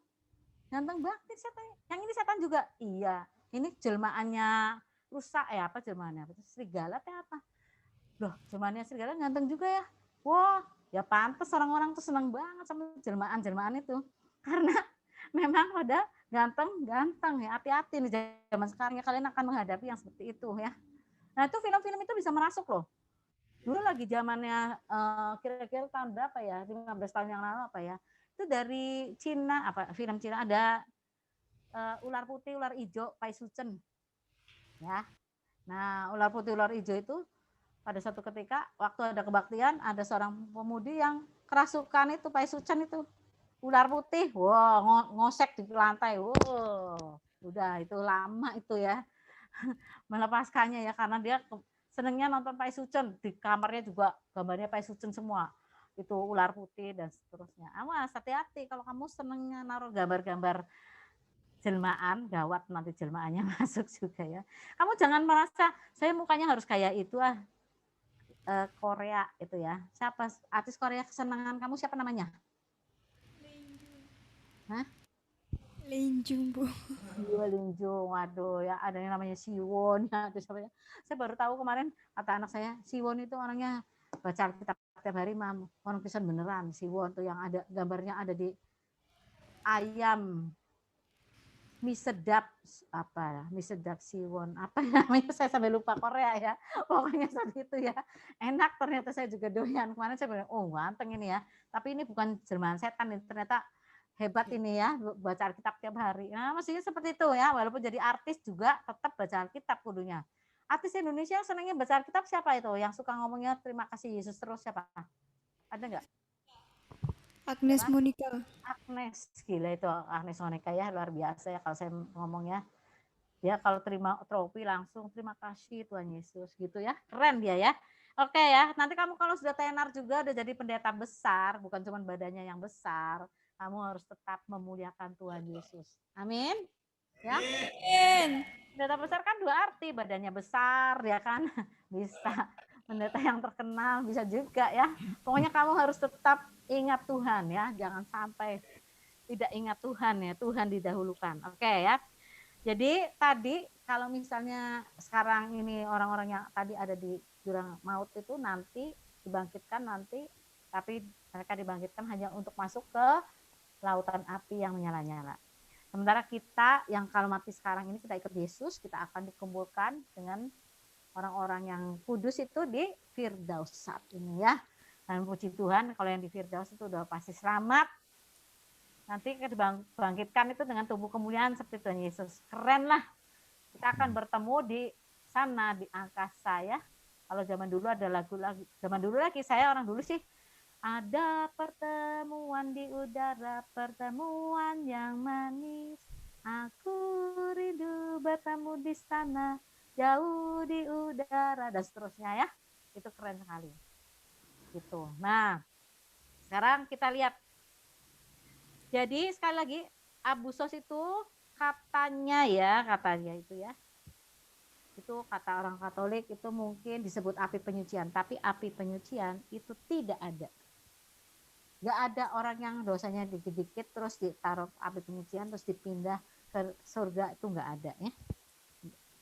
Ganteng banget setannya. Yang ini setan juga. Iya, ini jelmaannya rusak ya, apa jelmaannya? Serigala atau apa? Loh, jelmaannya serigala ganteng juga ya. Wah, ya pantas orang-orang tuh seneng banget sama jelmaan-jelmaan itu. Karena memang pada ganteng-ganteng ya. Hati-hati nih zaman sekarang ya, kalian akan menghadapi yang seperti itu ya. Nah, itu film-film itu bisa merasuk loh. Dulu lagi zamannya kira-kira tahun berapa ya? 15 tahun yang lalu apa ya? Itu dari Cina, film Cina ada ular putih, ular hijau, paisucen. Ya. Nah, ular putih, ular hijau itu pada suatu ketika waktu ada kebaktian, ada seorang pemudi yang kerasukan itu paisucen itu. Ular putih, wow, ngosek di lantai. Wow, udah itu lama itu ya. Melepaskannya ya karena dia senengnya nonton paisucen, di kamarnya juga gambarnya paisucen semua. Itu ular putih dan seterusnya. Awas, hati-hati kalau kamu senengnya naruh gambar-gambar jelmaan, gawat nanti jelmaannya masuk juga ya. Kamu jangan merasa saya mukanya harus kayak itu Korea itu ya. Siapa artis Korea kesenangan kamu siapa namanya? Hah? Linjung, Bu. Iya Linjung, waduh ya ada yang namanya Siwon ya. Saya baru tahu kemarin kata anak saya Siwon itu orangnya baca Alkitab tiap hari mam, orang pisan beneran Siwon tuh yang ada gambarnya ada di ayam mie sedap apa mie sedap Siwon apa namanya saya sampai lupa Korea ya pokoknya saat itu ya enak ternyata saya juga doyan kemarin saya bilang oh ganteng ini ya tapi ini bukan jelmaan setan ini ternyata hebat ini ya baca Alkitab tiap hari nah mestinya seperti itu ya walaupun jadi artis juga tetap baca Alkitab kudunya artis Indonesia senangnya baca Alkitab siapa itu yang suka ngomongnya terima kasih Yesus terus siapa ada nggak Agnes Monica. Agnes gila itu Agnes Monica ya luar biasa ya kalau saya ngomongnya ya kalau terima trofi langsung terima kasih Tuhan Yesus gitu ya keren dia ya oke ya nanti kamu kalau sudah tenar juga udah jadi pendeta besar bukan cuma badannya yang besar kamu harus tetap memuliakan Tuhan Yesus amin ya pendeta besar kan dua arti badannya besar ya kan bisa pendeta yang terkenal bisa juga ya pokoknya kamu harus tetap ingat Tuhan ya jangan sampai tidak ingat Tuhan ya Tuhan didahulukan oke ya jadi tadi kalau misalnya sekarang ini orang-orang yang tadi ada di jurang maut itu nanti dibangkitkan nanti tapi mereka dibangkitkan hanya untuk masuk ke lautan api yang menyala-nyala. Sementara kita yang kalau mati sekarang ini kita ikut Yesus, kita akan dikumpulkan dengan orang-orang yang kudus itu di Firdaus saat ini ya. Dan puji Tuhan kalau yang di Firdaus itu udah pasti selamat. Nanti dibangkitkan itu dengan tubuh kemuliaan seperti Tuhan Yesus. Keren lah. Kita akan bertemu di sana di angkasa ya. Kalau zaman dulu ada lagu lagi. Zaman dulu lagi saya orang dulu sih. Ada pertemuan di udara, pertemuan yang manis. Aku rindu bertemu di sana, jauh di udara dan seterusnya ya. Itu keren sekali. Gitu. Nah, sekarang kita lihat. Jadi sekali lagi Abu Sos itu katanya itu ya. Itu kata orang Katolik itu mungkin disebut api penyucian, tapi api penyucian itu tidak ada. Gak ada orang yang dosanya dikit-dikit terus ditaruh api penyucian terus dipindah ke surga itu nggak ada ya.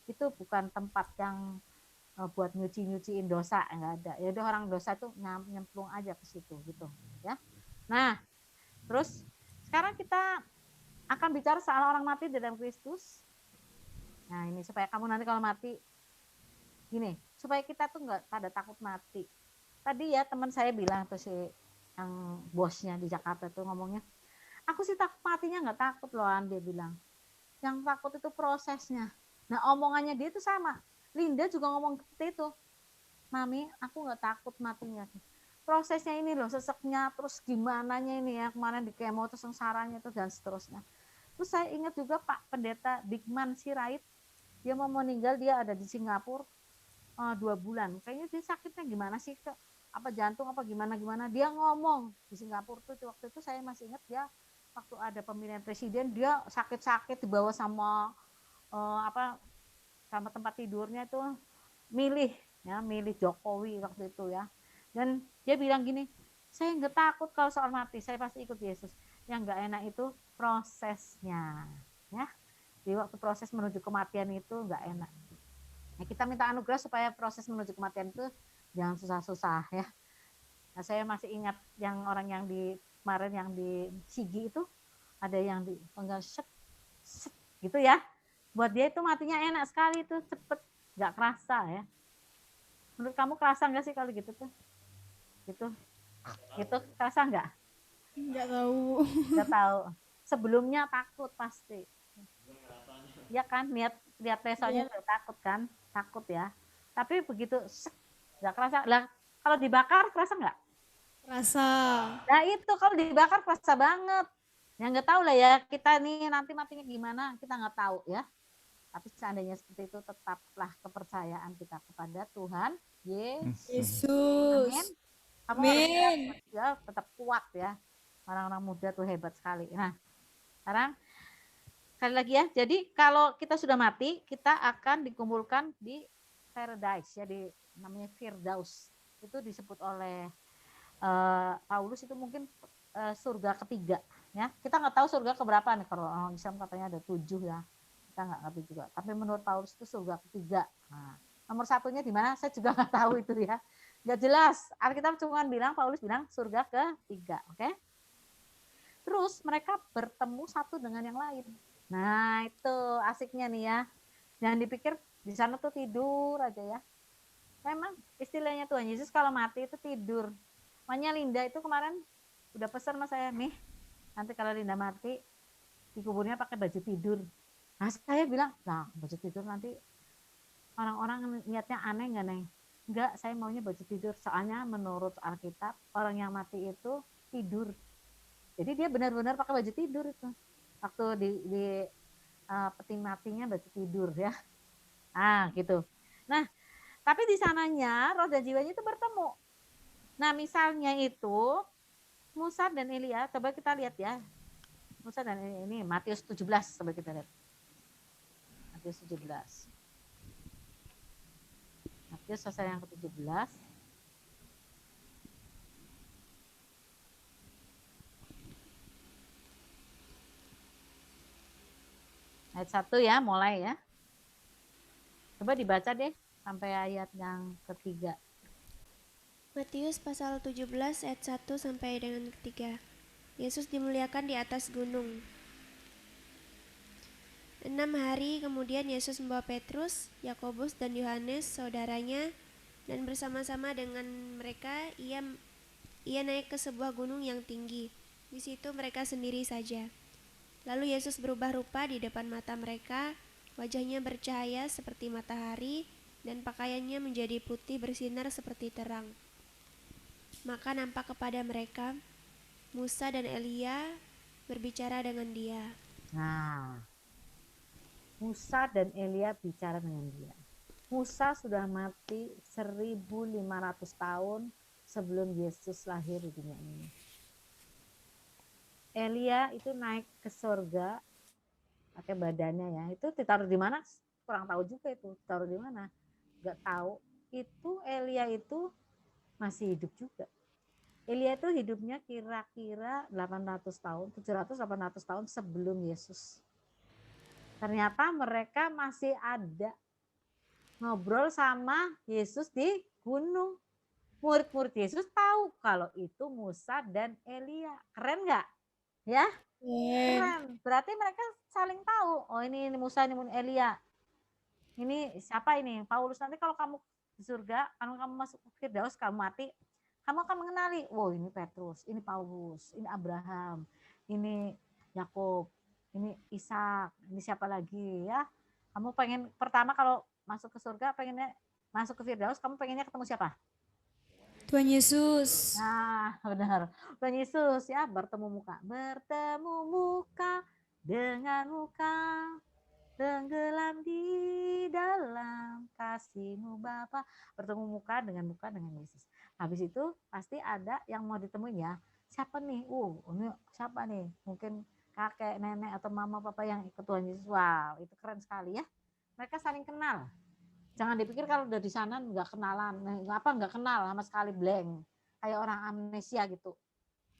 Itu bukan tempat yang buat nyuci-nyuciin dosa nggak ada. Ya udah orang dosa tuh nyemplung aja ke situ gitu ya. Nah, terus sekarang kita akan bicara soal orang mati di dalam Kristus. Nah ini supaya kamu nanti kalau mati, gini, supaya kita tuh nggak pada takut mati. Tadi ya teman saya bilang tuh si yang bosnya di Jakarta tuh ngomongnya, aku sih takut matinya nggak takut loh dia bilang. Yang takut itu prosesnya. Nah omongannya dia itu sama. Linda juga ngomong seperti itu. Mami, aku nggak takut matinya. Prosesnya ini loh seseknya terus gimananya ini ya kemarin di kemo terus sengsaranya itu dan seterusnya terus saya ingat juga Pak Pendeta Bigman Sirait dia mau meninggal dia ada di Singapura 2 bulan kayaknya dia sakitnya gimana sih ke apa jantung apa gimana dia ngomong di Singapura tuh waktu itu saya masih ingat dia waktu ada pemilihan presiden dia sakit-sakit dibawa sama sama tempat tidurnya itu milih Jokowi waktu itu ya. Dan dia bilang gini, saya nggak takut kalau soal mati, saya pasti ikut Yesus. Yang nggak enak itu prosesnya, ya. Di waktu proses menuju kematian itu nggak enak. Nah, kita minta anugerah supaya proses menuju kematian itu jangan susah-susah ya. Nah, saya masih ingat yang orang yang di kemarin yang di Sigi itu ada yang di penggal set gitu ya. Buat dia itu matinya enak sekali itu cepet, nggak kerasa ya. Menurut kamu kerasa nggak sih kalau gitu tuh? Gitu kerasa nggak Nggak tahu. tahu sebelumnya takut pasti ya kan, lihat pesonya udah takut kan, takut ya. Tapi begitu nggak kerasa. Lah kalau dibakar kerasa nggak? Rasa. Nah itu kalau dibakar kerasa banget. Ya nggak tahu lah ya, kita nih nanti matinya gimana, kita nggak tahu ya. Tapi seandainya seperti itu, tetaplah kepercayaan kita kepada Tuhan Yesus. Amin. Yesus. Kamu harus Amin. ya, tetap kuat ya. Orang-orang muda tuh hebat sekali. Nah, sekarang sekali lagi ya. Jadi kalau kita sudah mati, kita akan dikumpulkan di paradise ya, di namanya Firdaus. Itu disebut oleh Paulus itu mungkin surga ketiga ya. Kita nggak tahu surga keberapa nih, kalau orang Islam katanya ada 7 ya. Kita nggak ngerti juga. Tapi menurut Paulus itu surga ketiga. Nah, nomor satunya di mana? Saya juga nggak tahu itu ya. Nggak jelas. Alkitab cuma bilang, Paulus bilang surga ketiga. Oke? Terus mereka bertemu satu dengan yang lain. Nah itu asiknya nih ya. Jangan dipikir di sana tuh tidur aja ya. Memang istilahnya Tuhan Yesus kalau mati itu tidur. Makanya Linda itu kemarin udah pesan sama saya nih. Nanti kalau Linda mati, dikuburnya pakai baju tidur. Nah saya bilang, nah baju tidur nanti orang-orang niatnya aneh nggak Neng? Enggak, saya maunya baju tidur. Soalnya menurut Alkitab, orang yang mati itu tidur. Jadi dia benar-benar pakai baju tidur itu. Waktu di peti matinya baju tidur ya. Ah gitu. Nah, tapi di sananya roh dan jiwanya itu bertemu. Nah misalnya itu Musa dan Elia, coba kita lihat ya. Musa dan ini Matius 17, coba kita lihat. Matius 17. Matius pasal yang ke-17. Ayat 1 ya, mulai ya. Coba dibaca deh sampai ayat yang ketiga. Matius pasal 17 ayat 1 sampai dengan ketiga. Yesus dimuliakan di atas gunung. 6 hari kemudian Yesus membawa Petrus, Yakobus dan Yohanes saudaranya, dan bersama-sama dengan mereka ia naik ke sebuah gunung yang tinggi. Di situ mereka sendiri saja. Lalu Yesus berubah rupa di depan mata mereka, wajahnya bercahaya seperti matahari, dan pakaiannya menjadi putih bersinar seperti terang. Maka nampak kepada mereka Musa dan Elia berbicara dengan dia. Nah, Musa dan Elia bicara dengan dia. Musa sudah mati 1.500 tahun sebelum Yesus lahir di dunia ini. Elia itu naik ke surga pakai badannya ya. Itu ditaruh di mana? Kurang tahu juga itu. Ditaruh di mana? Enggak tahu. Itu Elia itu masih hidup juga. Elia itu hidupnya kira-kira 800 tahun, 700-800 tahun sebelum Yesus. Ternyata mereka masih ada ngobrol sama Yesus di gunung. Murid-murid Yesus tahu kalau itu Musa dan Elia. Keren nggak? Ya, keren. Berarti mereka saling tahu. Oh ini Musa, ini Elia. Ini siapa ini? Paulus. Nanti kalau kamu di surga, kalau kamu masuk ke Firdaus, kamu mati, kamu akan mengenali. Wow ini Petrus, ini Paulus, ini Abraham, ini Yakub, ini Ishak, ini siapa lagi ya? Kamu pengen pertama kalau masuk ke surga, pengennya masuk ke Firdaus, kamu pengennya ketemu siapa? Tuhan Yesus. Nah, benar. Tuhan Yesus ya, bertemu muka dengan muka, tenggelam di dalam kasih-Mu Bapa, bertemu muka dengan Yesus. Habis itu pasti ada yang mau ditemuin ya. Siapa nih? Ini siapa nih? Mungkin kakek, nenek atau mama papa yang ikut Tuhan Yesus. Wow, itu keren sekali ya. Mereka saling kenal. Jangan dipikir kalau udah di sana nggak kenalan, nggak kenal sama sekali, blank, kayak orang amnesia gitu.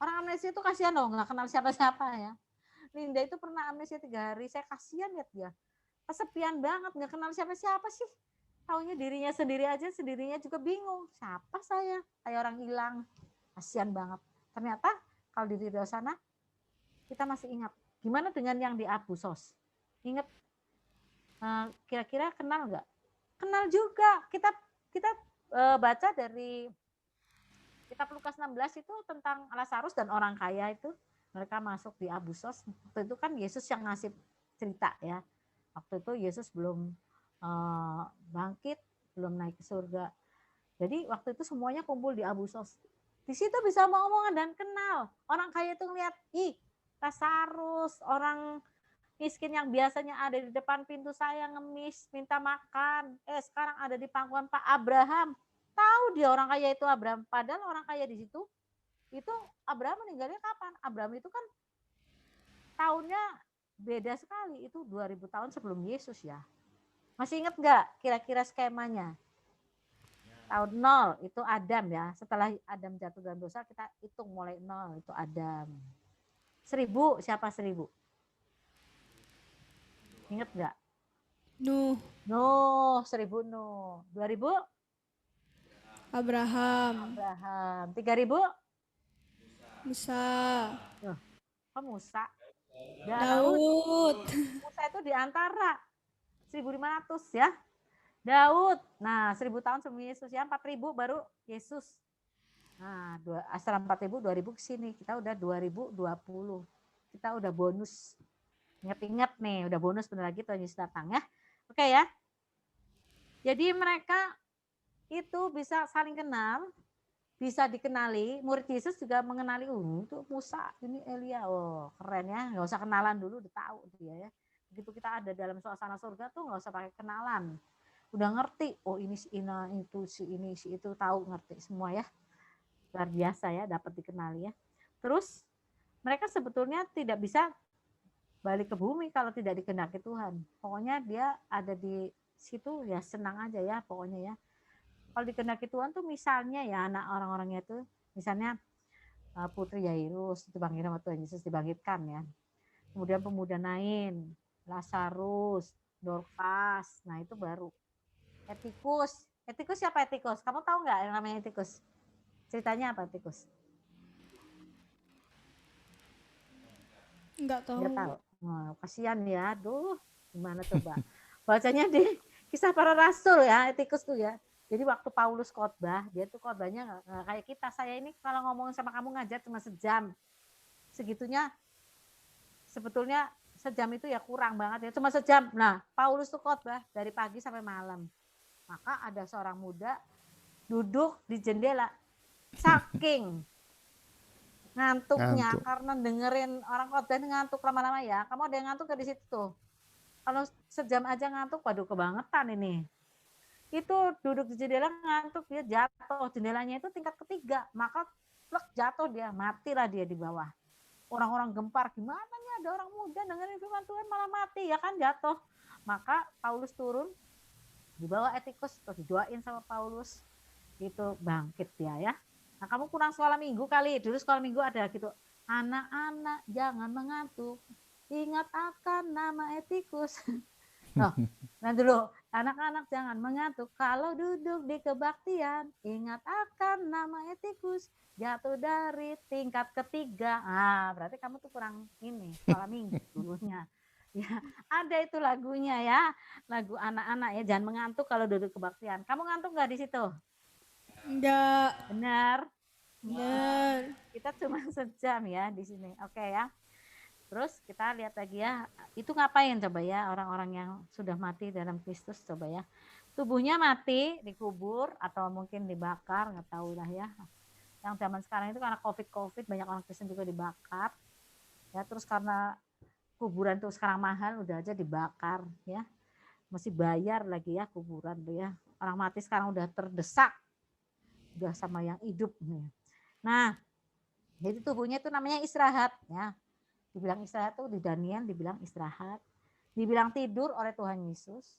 Orang amnesia itu kasihan dong, nggak kenal siapa-siapa ya. Linda itu pernah amnesia 3 hari, saya kasihan lihat dia, kesepian banget, nggak kenal siapa-siapa sih. Taunya dirinya sendiri aja, sendirinya juga bingung, siapa saya, kayak orang hilang, kasihan banget. Ternyata kalau di Firdaus sana kita masih ingat. Gimana dengan yang di Abu Sos? Ingat, kira-kira kenal nggak? Kenal juga. Kita baca dari kitab Lukas 16 itu tentang Lazarus dan orang kaya itu. Mereka masuk di Abu Sos. Waktu itu kan Yesus yang ngasih cerita ya. Waktu itu Yesus belum bangkit, belum naik ke surga. Jadi waktu itu semuanya kumpul di Abu Sos. Di situ bisa omong-omongan dan kenal. Orang kaya itu ngeliat, ih Lazarus, orang miskin yang biasanya ada di depan pintu saya ngemis, minta makan. Sekarang ada di pangkuan Pak Abraham. Tahu dia orang kaya itu Abraham. Padahal orang kaya di situ, itu Abraham meninggalnya kapan? Abraham itu kan tahunnya beda sekali. Itu 2000 tahun sebelum Yesus ya. Masih ingat nggak kira-kira skemanya? Tahun 0 itu Adam ya. Setelah Adam jatuh dalam dosa, kita hitung mulai 0 itu Adam. 1000 siapa 1000? Ingat nggak? Nuh, Nuh, 1000 Nuh. 2000 Abraham, Abraham. 3000 Musa, Musa. Daud. Musa itu di antara 1500 ya. Daud. Nah, 1000 tahun sebelum Yesus ya, 4000 baru Yesus. Nah, setelah 4000 2000 ke sini, kita udah 2020. Kita udah bonus. Ingat-ingat nih, udah bonus bentar lagi Tuhan Yesus datang ya. Oke ya. Jadi mereka itu bisa saling kenal, bisa dikenali. Murid Yesus juga mengenali, itu Musa, ini Elia. Oh, keren ya. Nggak usah kenalan dulu, udah tahu dia ya. Begitu kita ada dalam suasana surga tuh nggak usah pakai kenalan. Udah ngerti, oh ini si Ina, itu si ini, si itu, tahu, ngerti semua ya. Luar biasa ya, dapat dikenali ya. Terus mereka sebetulnya tidak bisa balik ke bumi kalau tidak dikehendaki Tuhan. Pokoknya dia ada di situ ya senang aja ya pokoknya ya. Kalau dikehendaki Tuhan tuh misalnya ya anak orang-orangnya tuh misalnya Putri Yairus dibangkitkan sama Tuhan Yesus dibangkitkan ya. Kemudian pemuda Nain, Lazarus, Dorcas, nah itu baru. Etikus. Etikus siapa Etikus? Kamu tahu nggak yang namanya Etikus? Ceritanya apa Etikus? Enggak tahu. Nggak tahu. Wah, kasihan ya. Aduh, gimana coba? Bacanya di Kisah Para Rasul ya, Etikus tuh ya. Jadi waktu Paulus khotbah, dia tuh khotbahnya nggak kayak kita. Saya ini kalau ngomong sama kamu ngajar cuma sejam. Segitunya sebetulnya sejam itu ya kurang banget ya, cuma sejam. Nah, Paulus tuh khotbah dari pagi sampai malam. Maka ada seorang muda duduk di jendela, saking ngantuknya karena dengerin orang khotbah ngantuk lama-lama ya. Kamu ada yang ngantuk gak di situ tuh? Kalau sejam aja ngantuk, waduh kebangetan ini. Itu duduk di jendela ngantuk, dia jatuh. Jendelanya itu tingkat ketiga, maka plek jatuh dia, matilah dia di bawah. Orang-orang gempar, gimana nih ada orang muda dengerin firman Tuhan malah mati ya kan jatuh. Maka Paulus turun, dibawa Etikus, terus didoain sama Paulus, itu bangkit dia ya. Nah kamu kurang sekolah minggu kali, dulu sekolah minggu ada gitu, anak-anak jangan mengantuk, ingat akan nama Etikus. Nah dulu, anak-anak jangan mengantuk, kalau duduk di kebaktian, ingat akan nama Etikus, jatuh dari tingkat ketiga. Ah, berarti kamu tuh kurang ini, sekolah minggu dulunya. Ya, ada itu lagunya ya, lagu anak-anak ya, jangan mengantuk kalau duduk kebaktian. Kamu ngantuk nggak di situ? Enggak. Benar. Benar. Kita cuma sejam ya di sini. Oke ya. Terus kita lihat lagi ya, itu ngapain coba ya orang-orang yang sudah mati dalam Kristus coba ya. Tubuhnya mati, dikubur atau mungkin dibakar, nggak tahu lah ya. Yang zaman sekarang itu karena COVID banyak orang Kristen juga dibakar. Ya, terus karena kuburan tuh sekarang mahal, udah aja dibakar ya. Mesti bayar lagi ya kuburan tuh ya. Orang mati sekarang udah terdesak. Udah sama yang hidup nih. Nah, jadi tubuhnya itu namanya istirahat ya. Dibilang istirahat tuh di Daniel dibilang istirahat. Dibilang tidur oleh Tuhan Yesus.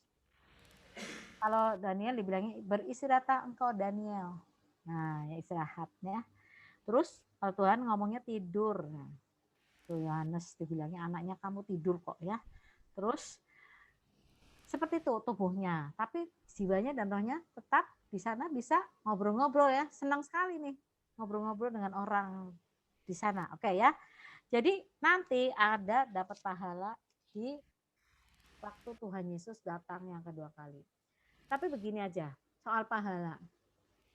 Kalau Daniel dibilangnya beristirahatlah engkau Daniel. Nah, ya istirahat ya. Terus kalau Tuhan ngomongnya tidur. Nah, tuh Yohanes dibilangnya anaknya kamu tidur kok ya. Terus seperti itu tubuhnya. Tapi jiwanya dan rohnya tetap di sana bisa ngobrol-ngobrol ya. Senang sekali nih ngobrol-ngobrol dengan orang di sana. Oke ya. Jadi nanti ada dapat pahala di waktu Tuhan Yesus datang yang kedua kali. Tapi begini aja, soal pahala.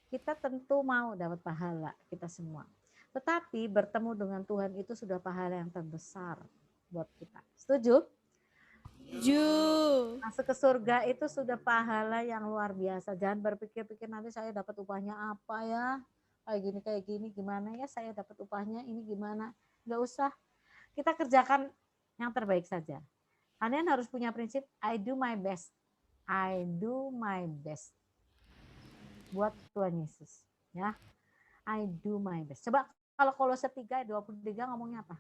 Kita tentu mau dapat pahala, kita semua. Tetapi bertemu dengan Tuhan itu sudah pahala yang terbesar buat kita. Setuju? Setuju. Masuk ke surga itu sudah pahala yang luar biasa. Jangan berpikir-pikir nanti saya dapat upahnya apa ya. Kayak gini, gimana ya saya dapat upahnya ini gimana. Nggak usah. Kita kerjakan yang terbaik saja. Kalian harus punya prinsip, I do my best. I do my best. Buat Tuhan Yesus. Ya, I do my best. Coba kalau Kolose 3 ayat 23 ngomongnya apa?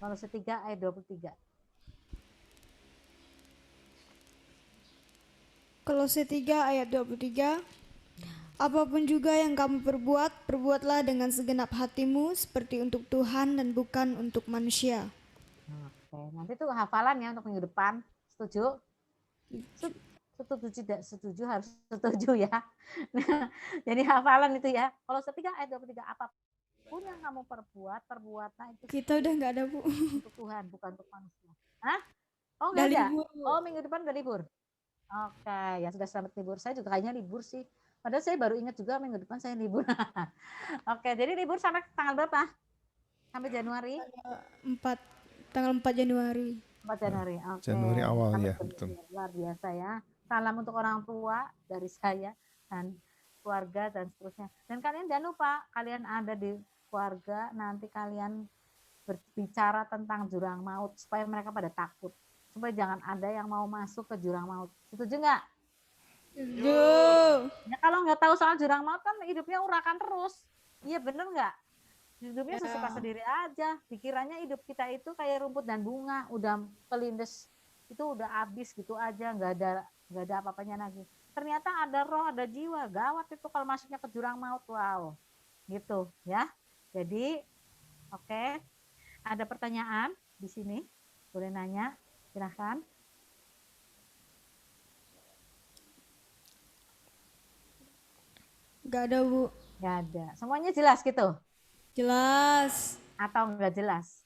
Kolose 3 ayat 23. Kolose 3 ayat 23. Apapun juga yang kamu perbuat, perbuatlah dengan segenap hatimu seperti untuk Tuhan dan bukan untuk manusia. Oke, nanti tuh hafalan ya untuk minggu depan. Setuju? Setuju tidak setuju harus setuju ya. Nah, jadi hafalan itu ya. Kalau 3 ayat 23, apapun yang kamu perbuat, perbuatlah itu Kita udah nggak ada, Bu. untuk Tuhan, bukan untuk manusia. Hah? Oh Udah nggak ada? libur. Oh minggu depan udah libur? Oke, ya sudah selamat libur. Saya juga kayaknya libur sih. Padahal saya baru ingat juga minggu depan saya libur. Oke, jadi libur sampai tanggal berapa? Sampai Januari? 4 tanggal 4 Januari. 4 Januari. Oke. Januari awal Selamat ya, berlibur. betul. Luar biasa ya. Salam untuk orang tua dari saya dan keluarga dan seterusnya. Dan kalian jangan lupa, kalian ada di keluarga, nanti kalian berbicara tentang jurang maut supaya mereka pada takut. Supaya jangan ada yang mau masuk ke jurang maut. Setuju nggak? Setuju. Ya kalau nggak tahu soal jurang maut kan hidupnya urakan terus. Iya bener nggak? Hidupnya sesuka sendiri aja. Pikirannya hidup kita itu kayak rumput dan bunga, udah kelindes, itu udah habis gitu aja, nggak ada apa-apanya lagi. Ternyata ada roh, ada jiwa, gawat itu kalau masuknya ke jurang maut, wow, gitu ya. Jadi, oke, ada pertanyaan di sini, boleh nanya, silahkan. Nggak ada, Bu. Nggak ada, semuanya jelas gitu, Jelas. atau nggak jelas?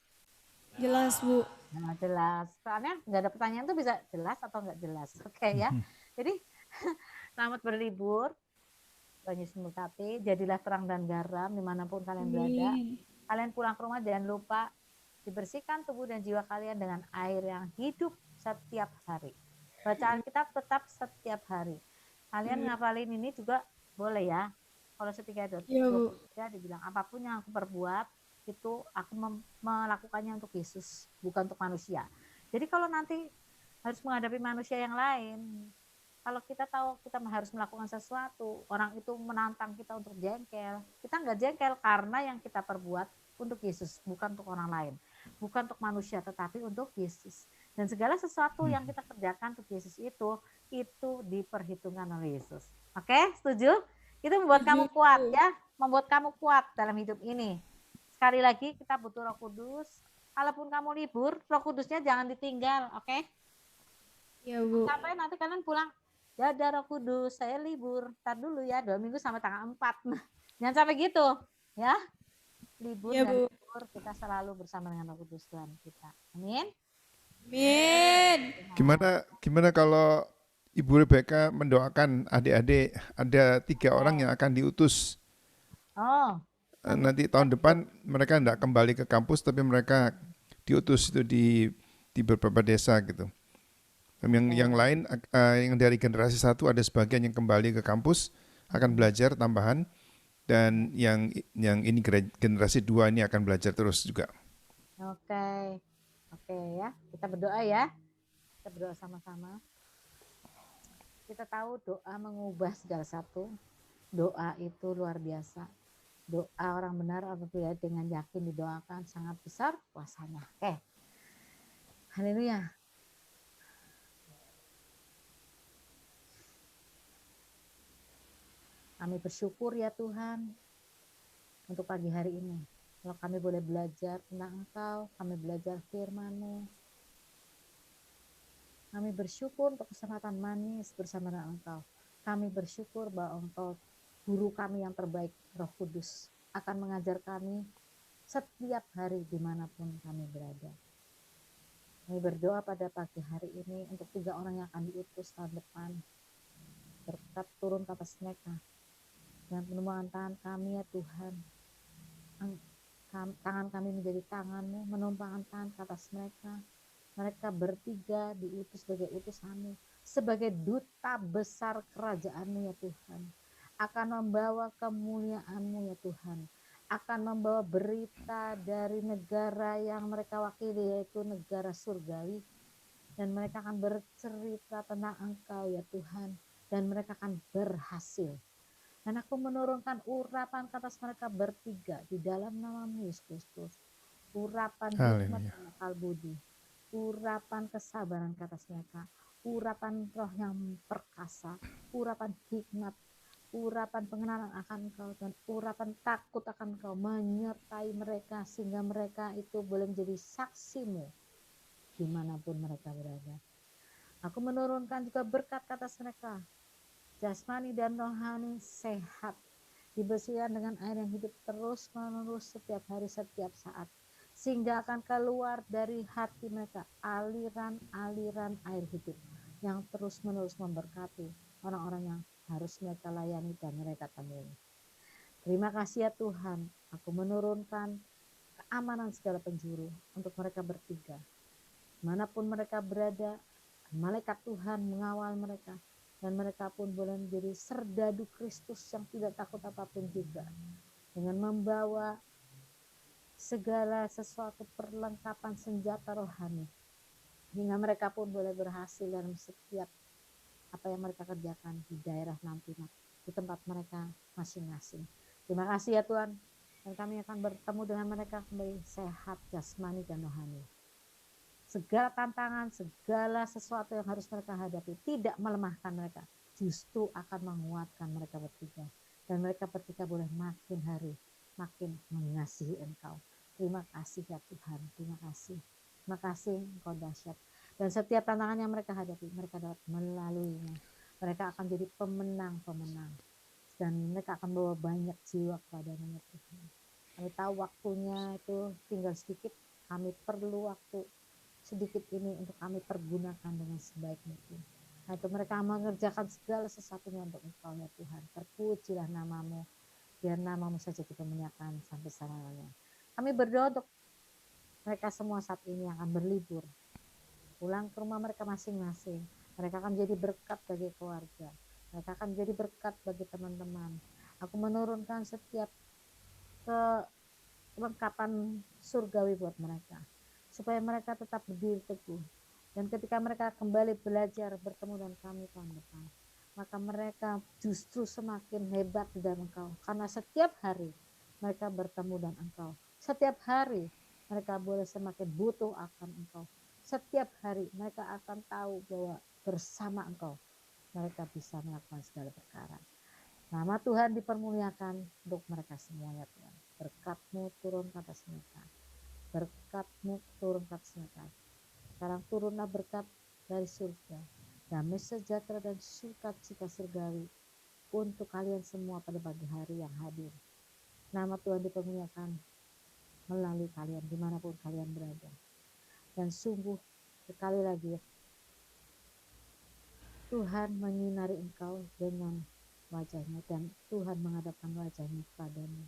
Jelas, Bu. Nah, jelas. Soalnya nggak ada pertanyaan tuh bisa jelas atau nggak jelas. Oke ya. Jadi selamat berlibur. Tuhan Yesus memberkati. Jadilah terang dan garam dimanapun kalian berada. Amin. Kalian pulang ke rumah jangan lupa dibersihkan tubuh dan jiwa kalian dengan air yang hidup setiap hari. Bacaan kitab tetap setiap hari. Kalian ngapalin ini juga boleh ya. Kalau setiga Iya, Bu. dibilang apapun yang aku perbuat itu aku melakukannya untuk Yesus, bukan untuk manusia. Jadi kalau nanti harus menghadapi manusia yang lain, kalau kita tahu kita harus melakukan sesuatu, orang itu menantang kita untuk jengkel, kita nggak jengkel karena yang kita perbuat untuk Yesus, bukan untuk orang lain, bukan untuk manusia, tetapi untuk Yesus. Dan segala sesuatu yang kita kerjakan untuk Yesus itu diperhitungkan oleh Yesus. Oke, setuju? Itu membuat kamu kuat ya, membuat kamu kuat dalam hidup ini. Sekali lagi kita butuh Roh Kudus. Kalaupun kamu libur, Roh Kudusnya jangan ditinggal, oke? Iya, Bu. Sampai nanti kalian pulang, ya ada Roh Kudus, saya libur. Ntar dulu ya, 2 minggu sampai tanggal 4. Nah, jangan sampai gitu, ya. Libur Iya, dan Bu. libur kita selalu bersama dengan Roh Kudus Tuhan kita. Amin. Amin. Gimana kalau Ibu Rebecca mendoakan adik-adik, ada 3 orang yang akan diutus. Oh, Nanti tahun depan mereka tidak kembali ke kampus, tapi mereka diutus itu di beberapa desa gitu. Dan yang lain, yang dari generasi 1 ada sebagian yang kembali ke kampus akan belajar tambahan, dan yang ini generasi 2 ini akan belajar terus juga. oke. Oke ya, kita berdoa ya. Kita berdoa sama-sama. Kita tahu doa mengubah segala satu. Doa itu luar biasa. Doa orang benar apabila dengan yakin didoakan sangat besar kuasanya. Oke. Haleluya. Kami bersyukur ya Tuhan untuk pagi hari ini. Kalau kami boleh belajar tentang Engkau, kami belajar firman-Mu. Kami bersyukur untuk kesempatan manis bersama dengan Engkau. Kami bersyukur bahwa Engkau guru kami yang terbaik, Roh Kudus, akan mengajar kami setiap hari dimanapun kami berada. Kami berdoa pada pagi hari ini untuk 3 orang yang akan diutus tahun depan. Berkat turun ke atas mereka. Dengan penumbang tangan kami ya Tuhan. tangan kami menjadi tangan-Mu, menumpahkan tangan ke atas mereka. Mereka bertiga diutus sebagai utusan-Mu, sebagai duta besar kerajaan-Mu ya Tuhan. Akan membawa kemuliaan-Mu ya Tuhan. Akan membawa berita dari negara yang mereka wakili, yaitu negara surgawi. Dan mereka akan bercerita tentang Engkau ya Tuhan. Dan mereka akan berhasil. Dan aku menurunkan urapan ke atas mereka bertiga di dalam nama-Mu Yesus Kristus. Urapan hikmat Haleluya. dan akal budi. Urapan kesabaran ke atas mereka. Urapan roh yang perkasa. Urapan hikmat. Urapan pengenalan akan Engkau. Dan urapan takut akan Engkau menyertai mereka. Sehingga mereka itu boleh menjadi saksi-Mu dimanapun mereka berada. Aku menurunkan juga berkat ke atas mereka. Jasmani dan rohani sehat, dibersihkan dengan air yang hidup terus menerus setiap hari setiap saat, sehingga akan keluar dari hati mereka aliran-aliran air hidup yang terus menerus memberkati orang-orang yang harus mereka layani dan mereka temui. Terima kasih ya Tuhan, aku menurunkan keamanan segala penjuru untuk mereka bertiga. Manapun mereka berada, malaikat Tuhan mengawal mereka. Dan mereka pun boleh menjadi serdadu Kristus yang tidak takut apapun juga. Dengan membawa segala sesuatu perlengkapan senjata rohani. Hingga mereka pun boleh berhasil dalam setiap apa yang mereka kerjakan di daerah nanti, di tempat mereka masing-masing. Terima kasih ya Tuhan. Dan kami akan bertemu dengan mereka kembali sehat jasmani dan rohani. Segala tantangan, segala sesuatu yang harus mereka hadapi tidak melemahkan mereka, justru akan menguatkan mereka bertiga. Dan mereka bertiga boleh makin hari makin mengasihi Engkau. Terima kasih ya Tuhan, terima kasih. Terima kasih Engkau dahsyat. Dan setiap tantangan yang mereka hadapi, mereka dapat melaluinya. Mereka akan jadi pemenang-pemenang. Dan mereka akan bawa banyak jiwa kepada-Mu Tuhan. Kami tahu waktunya itu tinggal sedikit, kami perlu waktu sedikit ini untuk kami pergunakan dengan sebaik mungkin. Nah, itu mereka mengerjakan segala sesuatunya untuk Engkau ya Tuhan. Terpujilah nama-Mu, biar nama-Mu saja dipermuliakan sampai selamanya. Kami berdoa untuk mereka semua saat ini yang akan berlibur, pulang ke rumah mereka masing-masing. Mereka akan jadi berkat bagi keluarga, mereka akan jadi berkat bagi teman-teman. Aku menurunkan setiap kelengkapan surgawi buat mereka, supaya mereka tetap berdiri teguh. Dan ketika mereka kembali belajar bertemu dengan kami tahun depan, maka mereka justru semakin hebat di dalam Engkau. Karena setiap hari mereka bertemu dengan Engkau. Setiap hari mereka boleh semakin butuh akan Engkau. Setiap hari mereka akan tahu bahwa bersama Engkau mereka bisa melakukan segala perkara. Nama Tuhan dipermuliakan untuk mereka semua ya Tuhan. Berkat-Mu turun ke atas mereka. Berkat-Mu turun ke atas mereka. Sekarang turunlah berkat dari surga, damai sejahtera dan sukacita surgawi untuk kalian semua pada pagi hari yang hadir. Nama Tuhan dipermuliakan melalui kalian dimanapun kalian berada. Dan sungguh sekali lagi Tuhan menyinari engkau dengan wajahnya, dan Tuhan menghadapkan wajahnya kepadamu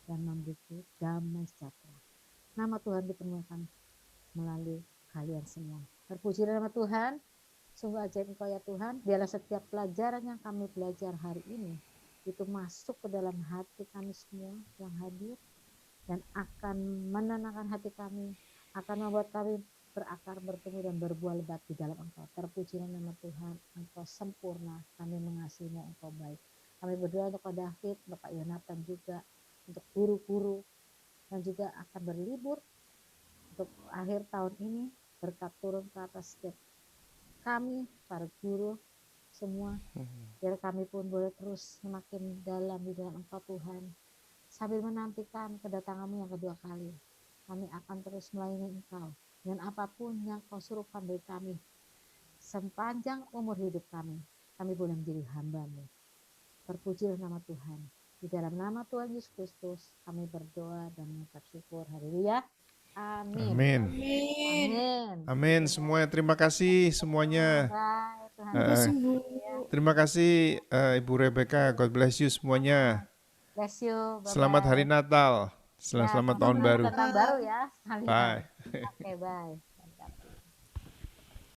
dan memberi damai sejahtera. Nama Tuhan dipermuliakan melalui kalian semua. Terpuji nama Tuhan. Sungguh ajaib Engkau ya Tuhan. Biarlah setiap pelajaran yang kami belajar hari ini itu masuk ke dalam hati kami semua yang hadir, dan akan menenangkan hati kami, akan membuat kami berakar, bertumbuh dan berbuah lebat di dalam Engkau. Terpuji nama Tuhan. Engkau sempurna. Kami mengasihi-Mu. Engkau baik. Kami berdoa untuk Pak David, Bapak Yonatan juga, untuk guru-guru yang juga akan berlibur untuk akhir tahun ini. Berkat turun ke atas setiap kami, para guru semua, biar kami pun boleh terus semakin dalam di dalam Engkau Tuhan. Sambil menantikan kedatangan-Mu yang kedua kali, kami akan terus melayani Engkau dengan apapun yang Kau suruhkan dari kami. Sepanjang umur hidup kami boleh menjadi hamba-Mu. Terpujilah nama Tuhan. Di dalam nama Tuhan Yesus Kristus kami berdoa dan mengucap syukur. Haleluya. Amin. Amin. Amin. Amin. Semuanya terima kasih semuanya. Baik, Tuhan Terima kasih Ibu Rebecca. God bless you semuanya. bless you. Bye-bye. Selamat Hari Natal. Selamat Ya, tahun baru. Selamat tahun baru ya sekalian. Bye. Oke, bye.